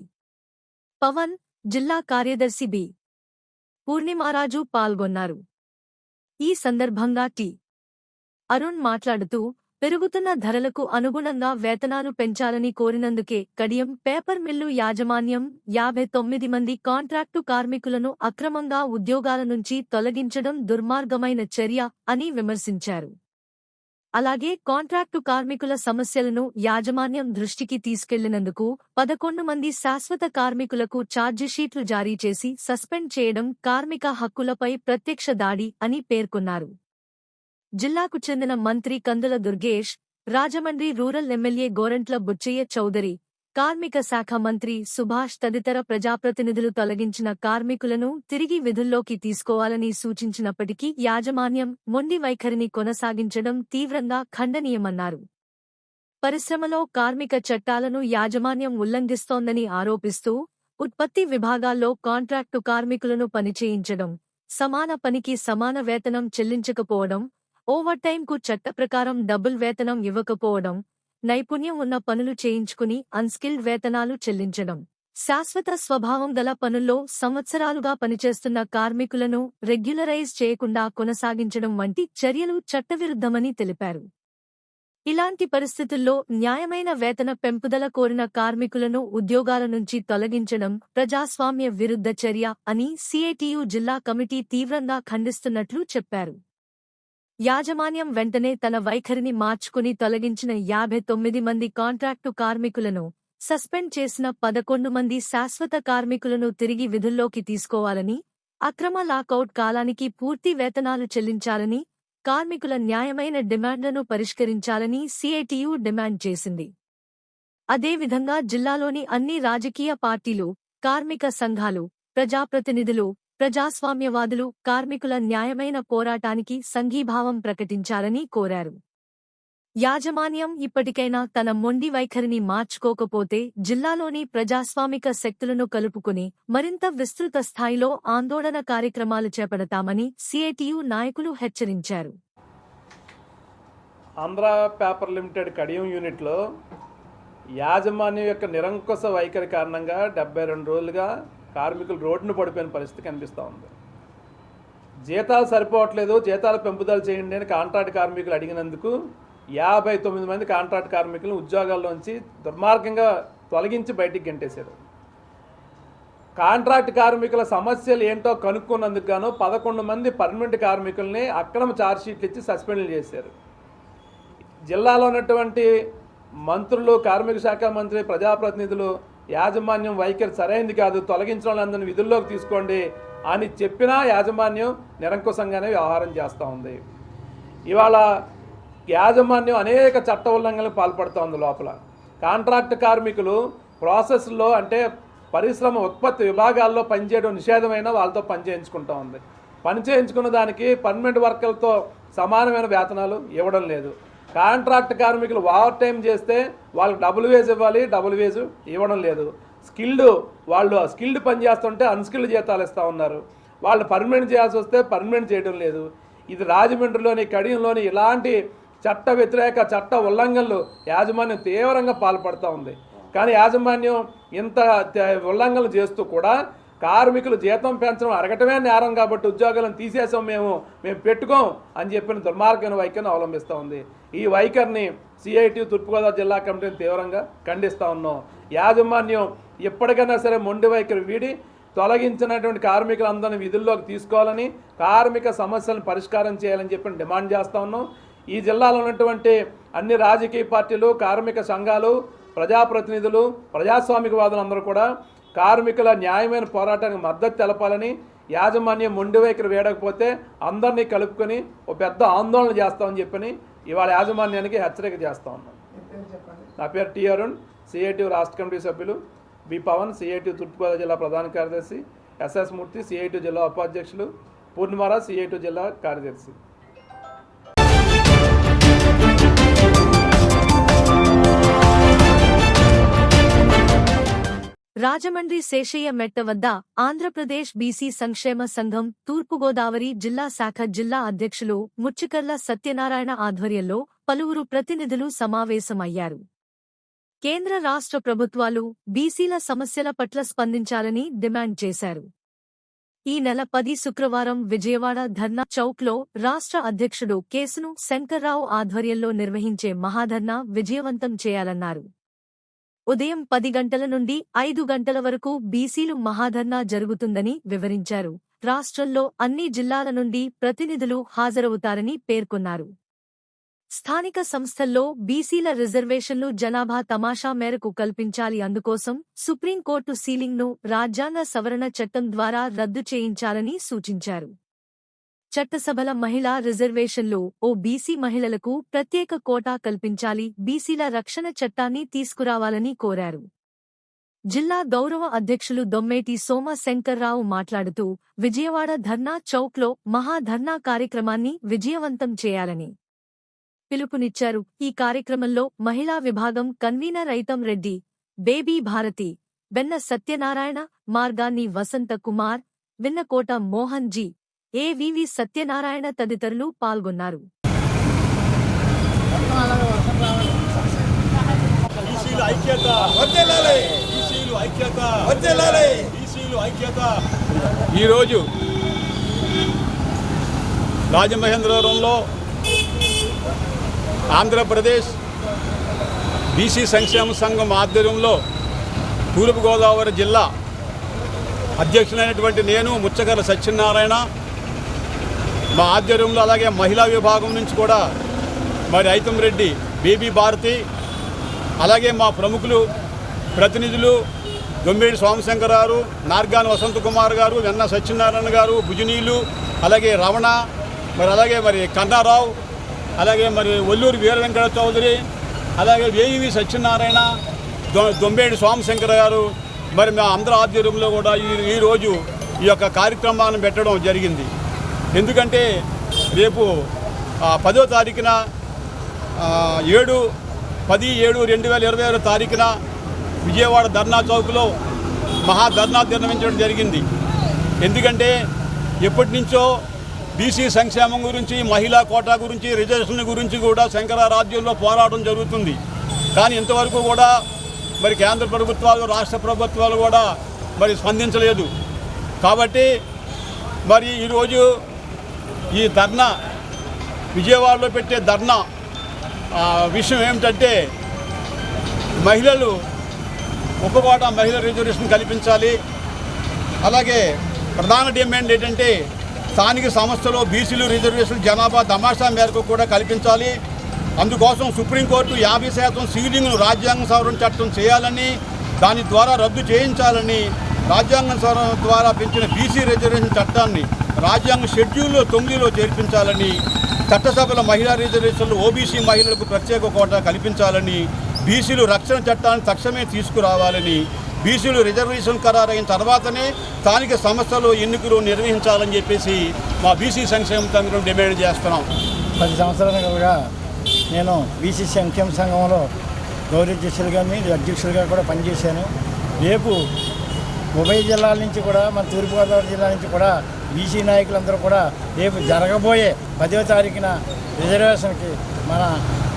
పవన్, జిల్లా కార్యదర్శి బి. పూర్ణిమారాజు పాల్గొన్నారు. ఈ సందర్భంగా టి. అరుణ్ మాట్లాడుతూ, పెరుగుతున్న ధరలకు అనుగుణంగా వేతనాలు పెంచాలని కోరినందుకే కడియం పేపర్ మిల్లు యాజమాన్యం 59 మంది కాంట్రాక్టు కార్మికులను అక్రమంగా ఉద్యోగాల నుంచి తొలగించడం దుర్మార్గమైన చర్య అని విమర్శించారు. అలాగే కాంట్రాక్టు కార్మికుల సమస్యలను యాజమాన్యం దృష్టికి తీసుకెళ్లినందుకు 11 మంది శాశ్వత కార్మికులకు ఛార్జిషీట్లు జారీ చేసి సస్పెండ్ చేయడం కార్మిక హక్కులపై ప్రత్యక్ష దాడి అని పేర్కొన్నారు. జిల్లాకు చెందిన మంత్రి కందుల దుర్గేష్, రాజమండ్రి రూరల్ ఎమ్మెల్యే గోరంట్ల బుచ్చయ్య చౌదరి, కార్మిక శాఖ మంత్రి సుభాష్ తదితర ప్రజాప్రతినిధులు తొలగించిన కార్మికులను తిరిగి విధుల్లోకి తీసుకోవాలని సూచించినప్పటికీ యాజమాన్యం మొండి వైఖరిని కొనసాగించడం తీవ్రంగా ఖండనీయమన్నారు. పరిశ్రమలో కార్మిక చట్టాలను యాజమాన్యం ఉల్లంఘిస్తోందని ఆరోపిస్తూ, ఉత్పత్తి విభాగాల్లో కాంట్రాక్టు కార్మికులను పనిచేయించడం, సమాన పనికి సమాన వేతనం చెల్లించకపోవడం, ఓవర్టైంకు చట్ట ప్రకారం డబుల్ వేతనం ఇవ్వకపోవడం, నైపుణ్యం ఉన్న పనులు చేయించుకుని అన్స్కిల్డ్ వేతనాలు చెల్లించడం, శాశ్వత స్వభావం గల పనుల్లో సంవత్సరాలుగా పనిచేస్తున్న కార్మికులను రెగ్యులరైజ్ చేయకుండా కొనసాగించడం వంటి చర్యలు చట్టవిరుద్ధమని తెలిపారు. ఇలాంటి పరిస్థితుల్లో న్యాయమైన వేతన పెంపుదల కోరిన కార్మికులను ఉద్యోగాల నుంచి తొలగించడం ప్రజాస్వామ్య విరుద్ధ చర్య అని సిఐటియు జిల్లా కమిటీ తీవ్రంగా ఖండిస్తున్నట్లు చెప్పారు. యాజమాన్యం వెంటనే తన వైఖరిని మార్చుకుని తొలగించిన 59 మంది కాంట్రాక్టు కార్మికులను, సస్పెండ్ చేసిన 11 మంది శాశ్వత కార్మికులను తిరిగి విధుల్లోకి తీసుకోవాలని, అక్రమ లాకౌట్ కాలానికి పూర్తి వేతనాలు చెల్లించాలని, కార్మికుల న్యాయమైన డిమాండ్లను పరిష్కరించాలని సిఐటియు డిమాండ్ చేసింది. అదేవిధంగా జిల్లాలోని అన్ని రాజకీయ పార్టీలు, కార్మిక సంఘాలు, ప్రజాప్రతినిధులు, ప్రజాస్వామ్యవాదులు కార్మికుల న్యాయమైన పోరాటానికి సంఘీభావం ప్రకటించాలని కోరారు. యాజమాన్యం ఇప్పటికైనా తన మొండి వైఖరిని మార్చుకోకపోతే జిల్లాలోని ప్రజాస్వామిక శక్తులను కలుపుకుని మరింత విస్తృత స్థాయిలో ఆందోళన కార్యక్రమాలు చేపడతామని సిఐటియు నాయకులు హెచ్చరించారు. ఆంధ్ర పేపర్ లిమిటెడ్ కడియం యూనిట్లో యాజమాన్యం యొక్క నిరంకుశ వైఖరి కారణంగా 72 రోజులుగా కార్మికులు రోడ్డును పడిపోయిన పరిస్థితి కనిపిస్తూ ఉంది. జీతాలు సరిపోవట్లేదు, జీతాలు పెంపుదల చేయండి అని కాంట్రాక్ట్ కార్మికులు అడిగినందుకు 59 మంది కాంట్రాక్ట్ కార్మికులను ఉద్యోగాల్లోంచి దుర్మార్గంగా తొలగించి బయటికి గెంటేశారు. కాంట్రాక్ట్ కార్మికుల సమస్యలు ఏంటో కనుక్కున్నందుకు గాను 11 మంది పర్మనెంట్ కార్మికుల్ని అక్రమ ఛార్జ్షీట్లు ఇచ్చి సస్పెండ్లు చేశారు. జిల్లాలో ఉన్నటువంటి మంత్రులు, కార్మిక శాఖ మంత్రి, ప్రజాప్రతినిధులు యాజమాన్యం వైఖరి సరైనది కాదు, తొలగించిన వాళ్ళందరినీ విధుల్లోకి తీసుకోండి అని చెప్పినా యాజమాన్యం నిరంకుశంగానే వ్యవహారం చేస్తూ ఉంది. ఇవాళ యాజమాన్యం అనేక చట్ట ఉల్లంఘనలకు పాల్పడుతూ ఉంది. లోపల కాంట్రాక్ట్ కార్మికులు ప్రాసెస్లో అంటే పరిశ్రమ ఉత్పత్తి విభాగాల్లో పనిచేయడం నిషేధమైన వాళ్ళతో పని చేయించుకుంటూ ఉంది. పని చేయించుకున్న దానికి పర్మనెంట్ వర్కర్లతో సమానమైన వేతనాలు ఇవ్వడం లేదు. కాంట్రాక్ట్ కార్మికులు ఓవర్ టైం చేస్తే వాళ్ళకి డబుల్ వేజ్ ఇవ్వాలి, డబుల్ వేజ్ ఇవ్వడం లేదు. వాళ్ళు స్కిల్డ్ పని చేస్తుంటే అన్స్కిల్డ్ జీతాలు ఇస్తూ ఉన్నారు. వాళ్ళు పర్మనెంట్ చేయాల్సి వస్తే పర్మనెంట్ చేయడం లేదు. ఇది రాజమండ్రిలోని, కడియంలోని ఇలాంటి చట్ట వ్యతిరేక చట్ట ఉల్లంఘనలు యాజమాన్యం తీవ్రంగా పాల్పడుతూ ఉంది. కానీ యాజమాన్యం ఇంత ఉల్లంఘనలు చేస్తూ కూడా కార్మికులు జీతం పెంచడం అరగటమే నేరం కాబట్టి ఉద్యోగాలను తీసేసాం, మేము పెట్టుకోం అని చెప్పిన దుర్మార్గమైన వైఖరిని అవలంబిస్తూ ఉంది. ఈ వైఖరిని సిఐటియు తూర్పుగోదావరి జిల్లా కమిటీని తీవ్రంగా ఖండిస్తూ ఉన్నాం. యాజమాన్యం ఎప్పటికైనా సరే మొండి వైఖరి వీడి తొలగించినటువంటి కార్మికులందరినీ విధుల్లోకి తీసుకోవాలని, కార్మిక సమస్యలను పరిష్కారం చేయాలని చెప్పి డిమాండ్ చేస్తూ ఉన్నాం. ఈ జిల్లాలో ఉన్నటువంటి అన్ని రాజకీయ పార్టీలు, కార్మిక సంఘాలు, ప్రజాప్రతినిధులు, ప్రజాస్వామికవాదులందరూ కూడా కార్మికుల న్యాయమైన పోరాటానికి మద్దతు తెలపాలని, యాజమాన్యం మొండి వైఖరి వేయకపోతే అందరినీ కలుపుకొని ఒక పెద్ద ఆందోళన చేస్తామని చెప్పని ఇవాళ యాజమాన్యానికి హెచ్చరిక చేస్తూ ఉన్నాం. నా పేరు టి అరుణ్, సిఐటియు రాష్ట్ర కమిటీ సభ్యులు, బి పవన్, సిఐటియు తూర్పుగోదావరి జిల్లా ప్రధాన కార్యదర్శి, ఎస్ఎస్ మూర్తి, సిఐటియు జిల్లా ఉపాధ్యక్షులు, పూర్ణిమారాజ్, సిఐటియు జిల్లా కార్యదర్శి. రాజమండ్రి శేషయ్య మెట్ట వద్ద ఆంధ్రప్రదేశ్ బీసీ సంక్షేమ సంఘం తూర్పుగోదావరి జిల్లా శాఖ జిల్లా అధ్యక్షులు ముచ్చికర్ల సత్యనారాయణ ఆధ్వర్యంలో పలువురు ప్రతినిధులు సమావేశమయ్యారు. కేంద్ర రాష్ట్ర ప్రభుత్వాలు బీసీల సమస్యల పట్ల స్పందించాలని డిమాండ్ చేశారు. ఈ నెల 10 శుక్రవారం విజయవాడ ధర్నా చౌక్లో రాష్ట్ర అధ్యక్షుడు కేసును శంకర్రావు ఆధ్వర్యంలో నిర్వహించే మహాధర్నా విజయవంతం చేయాలన్నారు. ఉదయం 10 గంటల నుండి 5 గంటల వరకు బీసీలు మహాధర్నా జరుగుతుందని వివరించారు. రాష్ట్రంలో అన్ని జిల్లాల నుండి ప్రతినిధులు హాజరవుతారని పేర్కొన్నారు. స్థానిక సంస్థల్లో బీసీల రిజర్వేషన్లు జనాభా తమాషా మేరకు కల్పించాలి. అందుకోసం సుప్రీంకోర్టు సీలింగ్ను రాజ్యాంగ సవరణ చట్టం ద్వారా రద్దు చేయించాలని సూచించారు. చట్టసభల మహిళా రిజర్వేషన్లు ఓ బీసీ మహిళలకు ప్రత్యేక కోటా కల్పించాలి. బీసీల రక్షణ చట్టాన్ని తీసుకురావాలని కోరారు. జిల్లా గౌరవ అధ్యక్షులు దొమ్మేటి సోమ శంకర్రావు మాట్లాడుతూ విజయవాడ ధర్నా చౌక్లో మహాధర్నా కార్యక్రమాన్ని విజయవంతం చేయాలని పిలుపునిచ్చారు. ఈ కార్యక్రమంలో మహిళా విభాగం కన్వీనర్ ఐతం రెడ్డి, బేబీ భారతి, బెన్న సత్యనారాయణ, మార్గాన్ని వసంత కుమార్, విన్నకోట మోహన్ జీ, ఏవివి సత్యనారాయణ తదితరులు పాల్గొన్నారు. బీసీలు ఐక్యత, బీసీలు ఐక్యత, బీసీలు ఐక్యత. ఈరోజు రాజమహేంద్రవరంలో ఆంధ్రప్రదేశ్ బీసీ సంక్షేమ సంఘం ఆధ్వర్యంలో తూర్పుగోదావరి జిల్లా అధ్యక్షులైనటువంటి నేను ముచ్చకర్ల సత్యనారాయణ, మా ఆధ్వర్యంలో అలాగే మహిళా విభాగం నుంచి కూడా మరి ఐతంరెడ్డి బేబీ భారతి, అలాగే మా ప్రముఖులు ప్రతినిధులు దొంబేడి సోమశంకర్ గారు, నార్గాన్ వసంత కుమార్ గారు, వెన్న సత్యనారాయణ గారు, భుజనీలు, అలాగే రమణ, అలాగే కన్నారావు, అలాగే ఒల్లూరు వీర వెంకట చౌదరి, అలాగే వేయివి సత్యనారాయణ, దొంబేడి సోమశంకర్ గారు, మా అందరి ఆధ్వర్యంలో కూడా ఈరోజు ఈ యొక్క కార్యక్రమాన్ని పెట్టడం జరిగింది. ఎందుకంటే రేపు 10వ తారీఖున 7/10/2026 తారీఖున విజయవాడ ధర్నా చౌక్లో మహాధర్నా నిర్వహించడం జరిగింది. ఎందుకంటే ఎప్పటి నుంచో బీసీ సంక్షేమం గురించి, మహిళా కోటా గురించి, రిజర్వేషన్ గురించి కూడా శంకరారాజ్యంలో పోరాటం జరుగుతుంది. కానీ ఇంతవరకు కూడా కేంద్ర ప్రభుత్వాలు, రాష్ట్ర ప్రభుత్వాలు కూడా స్పందించలేదు. కాబట్టి ఈరోజు ఈ ధర్నా, విజయవాడలో పెట్టే ధర్నా విషయం ఏమిటంటే మహిళలు ఉపకోట మహిళా రిజర్వేషన్ కల్పించాలి. అలాగే ప్రధాన డిమాండ్ ఏంటంటే స్థానిక సంస్థలో బీసీలు రిజర్వేషన్ జనాభా తమాషా మేరకు కూడా కల్పించాలి. అందుకోసం సుప్రీంకోర్టు 50% సీలింగ్ను రాజ్యాంగ సవరణ చట్టం చేయాలని, దాని ద్వారా రద్దు చేయించాలని, రాజ్యాంగ సవరణ ద్వారా పెంచిన బీసీ రిజర్వేషన్ చట్టాన్ని రాజ్యాంగ షెడ్యూల్లో 9లో చేర్పించాలని, చట్టసభల మహిళా రిజర్వేషన్లు ఓబీసీ మహిళలకు ప్రత్యేక కోటా కల్పించాలని, బీసీలు రక్షణ చట్టాన్ని తక్షణమే తీసుకురావాలని, బీసీలు రిజర్వేషన్ ఖరారైన తర్వాతనే స్థానిక సంస్థలు ఎన్నికలు నిర్వహించాలని చెప్పేసి మా బీసీ సంక్షేమ సంఘం డిమాండ్ చేస్తున్నాం. 10 సంవత్సరాలుగా నేను బీసీ సంక్షేమ సంఘంలో గౌరవాధ్యక్షులుగా అధ్యక్షులుగా కూడా పనిచేశాను. రేపు ఉభయ జిల్లాల నుంచి కూడా, మన తూర్పుగోదావరి జిల్లా నుంచి కూడా బీసీ నాయకులందరూ కూడా రేపు జరగబోయే 10వ తారీఖున రిజర్వేషన్కి మన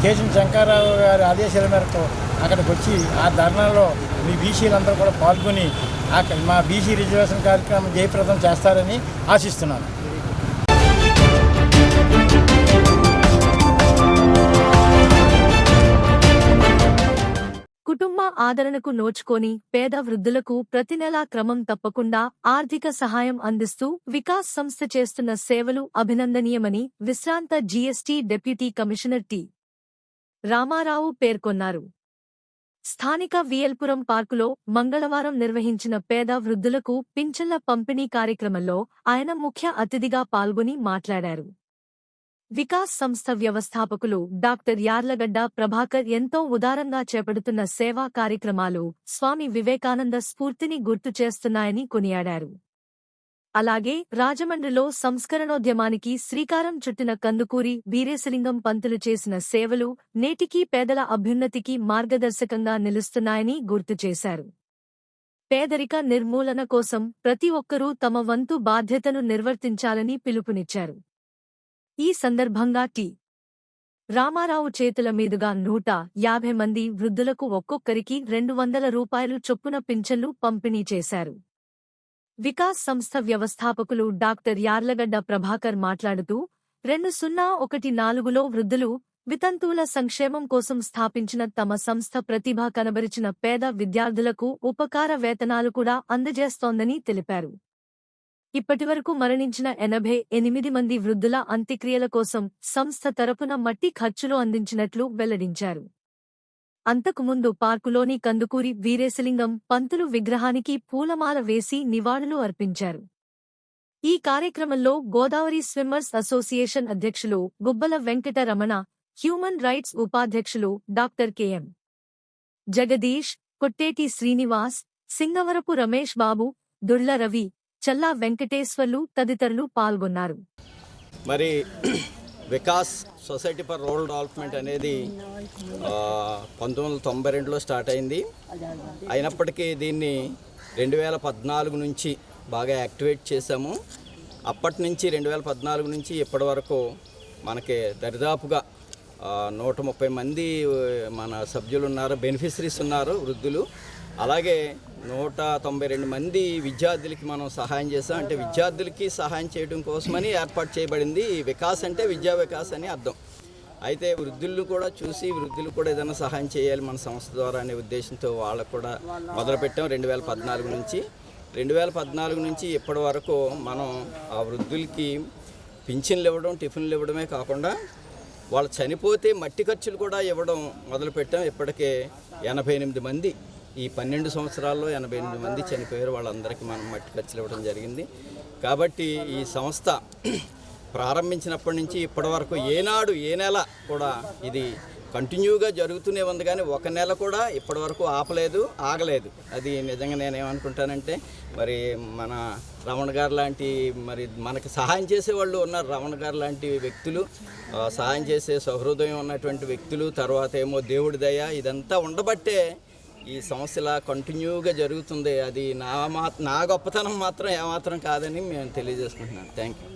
కేశం శంకర్రావు గారి ఆదేశాల మేరకు అక్కడికి వచ్చి ఆ ధర్నాలో మీ బీసీలందరూ కూడా పాల్గొని మా బీసీ రిజర్వేషన్ కార్యక్రమం జయప్రదం చేస్తారని ఆశిస్తున్నాను. కుటుంబ ఆదరణకు నోచుకొని పేద వృద్ధులకు ప్రతి నెలా క్రమం తప్పకుండా ఆర్థిక సహాయం అందిస్తూ వికాస్ సంస్థ చేస్తున్న సేవలు అభినందనీయమని విశ్రాంత GST deputy commissioner T. Ramarao పేర్కొన్నారు. స్థానిక వియల్పురం పార్కులో మంగళవారం నిర్వహించిన పేద వృద్ధులకు పింఛన్ల పంపిణీ కార్యక్రమంలో ఆయన ముఖ్య అతిథిగా పాల్గొని మాట్లాడారు. వికాస్ సంస్థ వ్యవస్థాపకులు డాక్టర్ యార్లగడ్డ ప్రభాకర్ ఎంతో ఉదారంగా చేపడుతున్న సేవా కార్యక్రమాలు స్వామి వివేకానంద స్ఫూర్తిని గుర్తు చేస్తున్నాయని కొనియాడారు. అలాగే రాజమండ్రిలో సంస్కరణోద్యమానికి శ్రీకారం చుట్టిన కందుకూరి వీరేశలింగం పంతులు చేసిన సేవలు నేటికీ పేదల అభ్యున్నతికి మార్గదర్శకంగా నిలుస్తున్నాయని గుర్తు చేశారు. పేదరిక నిర్మూలన కోసం ప్రతి ఒక్కరూ తమ వంతు బాధ్యతను నిర్వర్తించాలని పిలుపునిచ్చారు. ఈ సందర్భంగా టి. రామారావు చేతుల మీదుగా 150 మంది వృద్ధులకు ఒక్కొక్కరికి 200 రూపాయలు చొప్పున పింఛన్లు పంపిణీ చేశారు. వికాస్ సంస్థ వ్యవస్థాపకులు డాక్టర్ యార్లగడ్డ ప్రభాకర్ మాట్లాడుతూ 2014లో వృద్ధులు, వితంతువుల సంక్షేమం కోసం స్థాపించిన తమ సంస్థ ప్రతిభ కనబరిచిన పేద విద్యార్థులకు ఉపకార వేతనాలు కూడా అందజేస్తోందని తెలిపారు. ఇప్పటివరకు మరణించిన 88 మంది వృద్ధుల అంత్యక్రియల కోసం సంస్థ తరపున మట్టి ఖర్చులు అందించినట్లు వెల్లడించారు. అంతకుముందు పార్కులోని కందుకూరి వీరేశలింగం పంతులు విగ్రహానికి పూలమాల వేసి నివాళులు అర్పించారు. ఈ కార్యక్రమంలో గోదావరి స్విమ్మర్స్ అసోసియేషన్ అధ్యక్షులు గుబ్బల వెంకట రమణ, హ్యూమన్ రైట్స్ ఉపాధ్యక్షులు డాక్టర్ కెఎం జగదీష్, కొట్టేటి శ్రీనివాస్, సింగవరపు రమేష్ బాబు, దుళ్ల రవి, చల్లా వెంకటేశ్వర్లు తదితరులు పాల్గొన్నారు. మరి Vikas society for rural development అనేది 1992లో స్టార్ట్ అయింది. అయినప్పటికీ దీన్ని 2014 నుంచి బాగా యాక్టివేట్ చేశాము. అప్పటి నుంచి 2014 నుంచి ఇప్పటి వరకు మనకి దరిదాపుగా 130 మంది మన సభ్యులు ఉన్నారు, బెనిఫిషరీస్ ఉన్నారు వృద్ధులు. అలాగే 192 మంది విద్యార్థులకి మనం సహాయం చేస్తాం. అంటే విద్యార్థులకి సహాయం చేయడం కోసమని ఏర్పాటు చేయబడింది. వికాస్ అంటే విద్యా వికాస్ అని అర్థం. అయితే వృద్ధులను కూడా చూసి వృద్ధులు కూడా ఏదైనా సహాయం చేయాలి మన సంస్థ ద్వారా అనే ఉద్దేశంతో వాళ్ళకు కూడా మొదలుపెట్టాం. 2014 నుంచి ఇప్పటి వరకు మనం ఆ వృద్ధులకి పింఛన్లు ఇవ్వడం, టిఫిన్లు ఇవ్వడమే కాకుండా వాళ్ళు చనిపోతే మట్టి ఖర్చులు కూడా ఇవ్వడం మొదలుపెట్టాం. ఇప్పటికే 88 మంది, ఈ 12 సంవత్సరాల్లో 88 మంది చనిపోయారు. వాళ్ళందరికీ మనం మట్టి ఖర్చులు ఇవ్వడం జరిగింది. కాబట్టి ఈ సంస్థ ప్రారంభించినప్పటి నుంచి ఇప్పటి వరకు ఏనాడు ఏ నెల కూడా ఇది కంటిన్యూగా జరుగుతూనే ఉంది, కానీ ఒక నెల కూడా ఇప్పటి వరకు ఆగలేదు. అది నిజంగా నేనేమనుకుంటానంటే మరి మన రమణ గారు లాంటి మరి మనకి సహాయం చేసేవాళ్ళు ఉన్నారు. రమణ గారు లాంటి వ్యక్తులు, సహాయం చేసే సహృదయం ఉన్నటువంటి వ్యక్తులు, తర్వాత ఏమో దేవుడి దయ, ఇదంతా ఉండబట్టే ఈ సమస్యలా కంటిన్యూగా జరుగుతుంది. అది నా గొప్పతనం మాత్రం ఏమాత్రం కాదని మేము తెలియజేసుకుంటున్నాను. Thank you.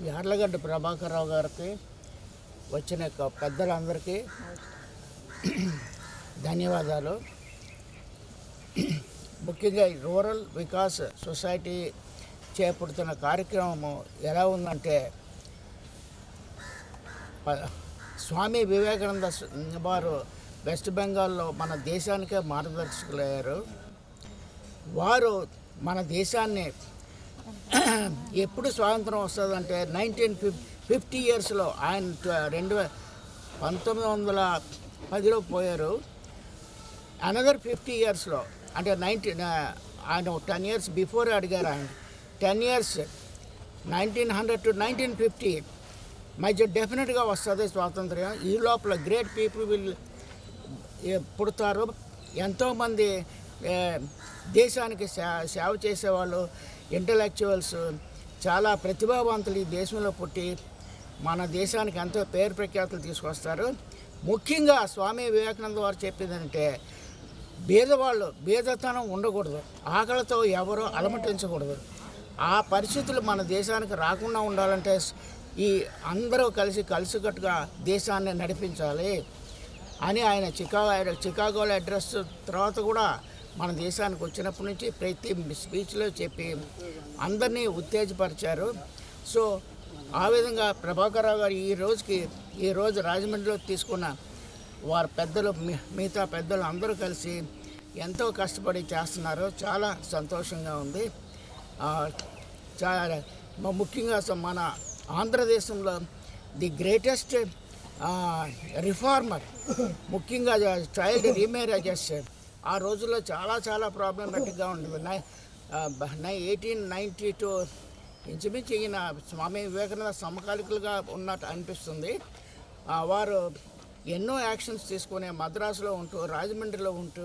యార్లగడ్డ ప్రభాకర్ రావు గారికి, వచ్చిన పెద్దలందరికీ ధన్యవాదాలు. ముఖ్యంగా ఈ రూరల్ వికాస్ సొసైటీ చేపడుతున్న కార్యక్రమం ఎలా ఉందంటే, స్వామి వివేకానంద వారు వెస్ట్ బెంగాల్లో మన దేశానికే మార్గదర్శకులయ్యారు. వారు మన దేశాన్ని ఎప్పుడు స్వాతంత్రం వస్తుందంటే 1950 ఇయర్స్లో ఆయన 1910లో పోయారు. అనదర్ 50 ఇయర్స్లో అంటే ఆయన 10 ఇయర్స్ బిఫోర్ అడిగారు. ఆయన 10 ఇయర్స్ 1900 to 1950 మధ్య డెఫినెట్గా వస్తుంది స్వాతంత్ర్యం. ఈ లోపల గ్రేట్ పీపుల్ పుడతారు. ఎంతోమంది దేశానికి సేవ చేసేవాళ్ళు, ఇంటలెక్చువల్స్, చాలా ప్రతిభావంతులు ఈ దేశంలో పుట్టి మన దేశానికి ఎంతో పేరు ప్రఖ్యాతులు తీసుకొస్తారు. ముఖ్యంగా స్వామి వివేకానంద వారు చెప్పిందంటే, బీదతనం ఉండకూడదు, ఆకలితో ఎవరో అలమటించకూడదు. ఆ పరిస్థితులు మన దేశానికి రాకుండా ఉండాలంటే ఈ అందరూ కలిసికట్టుగా దేశాన్ని నడిపించాలి అని ఆయన చికాగోలో అడ్రస్ తర్వాత కూడా మన దేశానికి వచ్చినప్పటి నుంచి ప్రతి స్పీచ్లో చెప్పి అందరినీ ఉత్తేజపరిచారు. సో ఆ విధంగా ప్రభాకర్ రావు గారు ఈరోజు రాజమండ్రిలో తీసుకున్న వారి పెద్దలు, మిగతా పెద్దలు అందరూ కలిసి ఎంతో కష్టపడి చేస్తున్నారు. చాలా సంతోషంగా ఉంది. ముఖ్యంగా మన ఆంధ్రదేశంలో ది గ్రేటెస్ట్ రిఫార్మర్, ముఖ్యంగా చైల్డ్ రీమ్యారేజెస్ ఆ రోజుల్లో చాలా ప్రాబ్లమేటిక్గా ఉండేది. 1892 ఇంచుమించి ఈయన స్వామి వివేకానంద సమకాలికులుగా ఉన్నట్టు అనిపిస్తుంది. వారు ఎన్నో యాక్షన్స్ తీసుకుని మద్రాసులో ఉంటూ, రాజమండ్రిలో ఉంటూ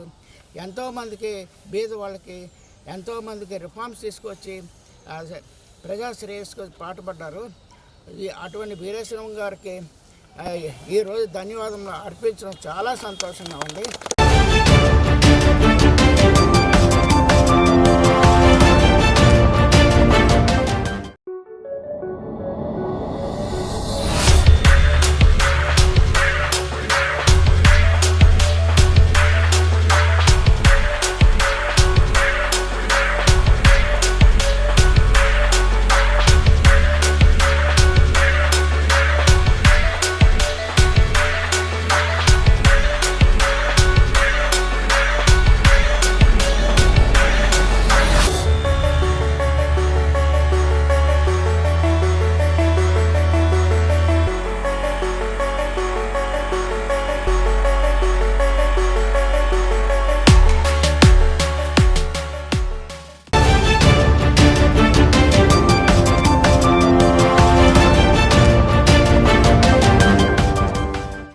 ఎంతోమందికి, బీద వాళ్ళకి ఎంతోమందికి రిఫార్మ్స్ తీసుకొచ్చి ప్రజా శ్రేయస్కు పాటుపడ్డారు. అటువంటి వీరేశ్వరం గారికి ఈరోజు ధన్యవాదములు అర్పించడం చాలా సంతోషంగా ఉంది.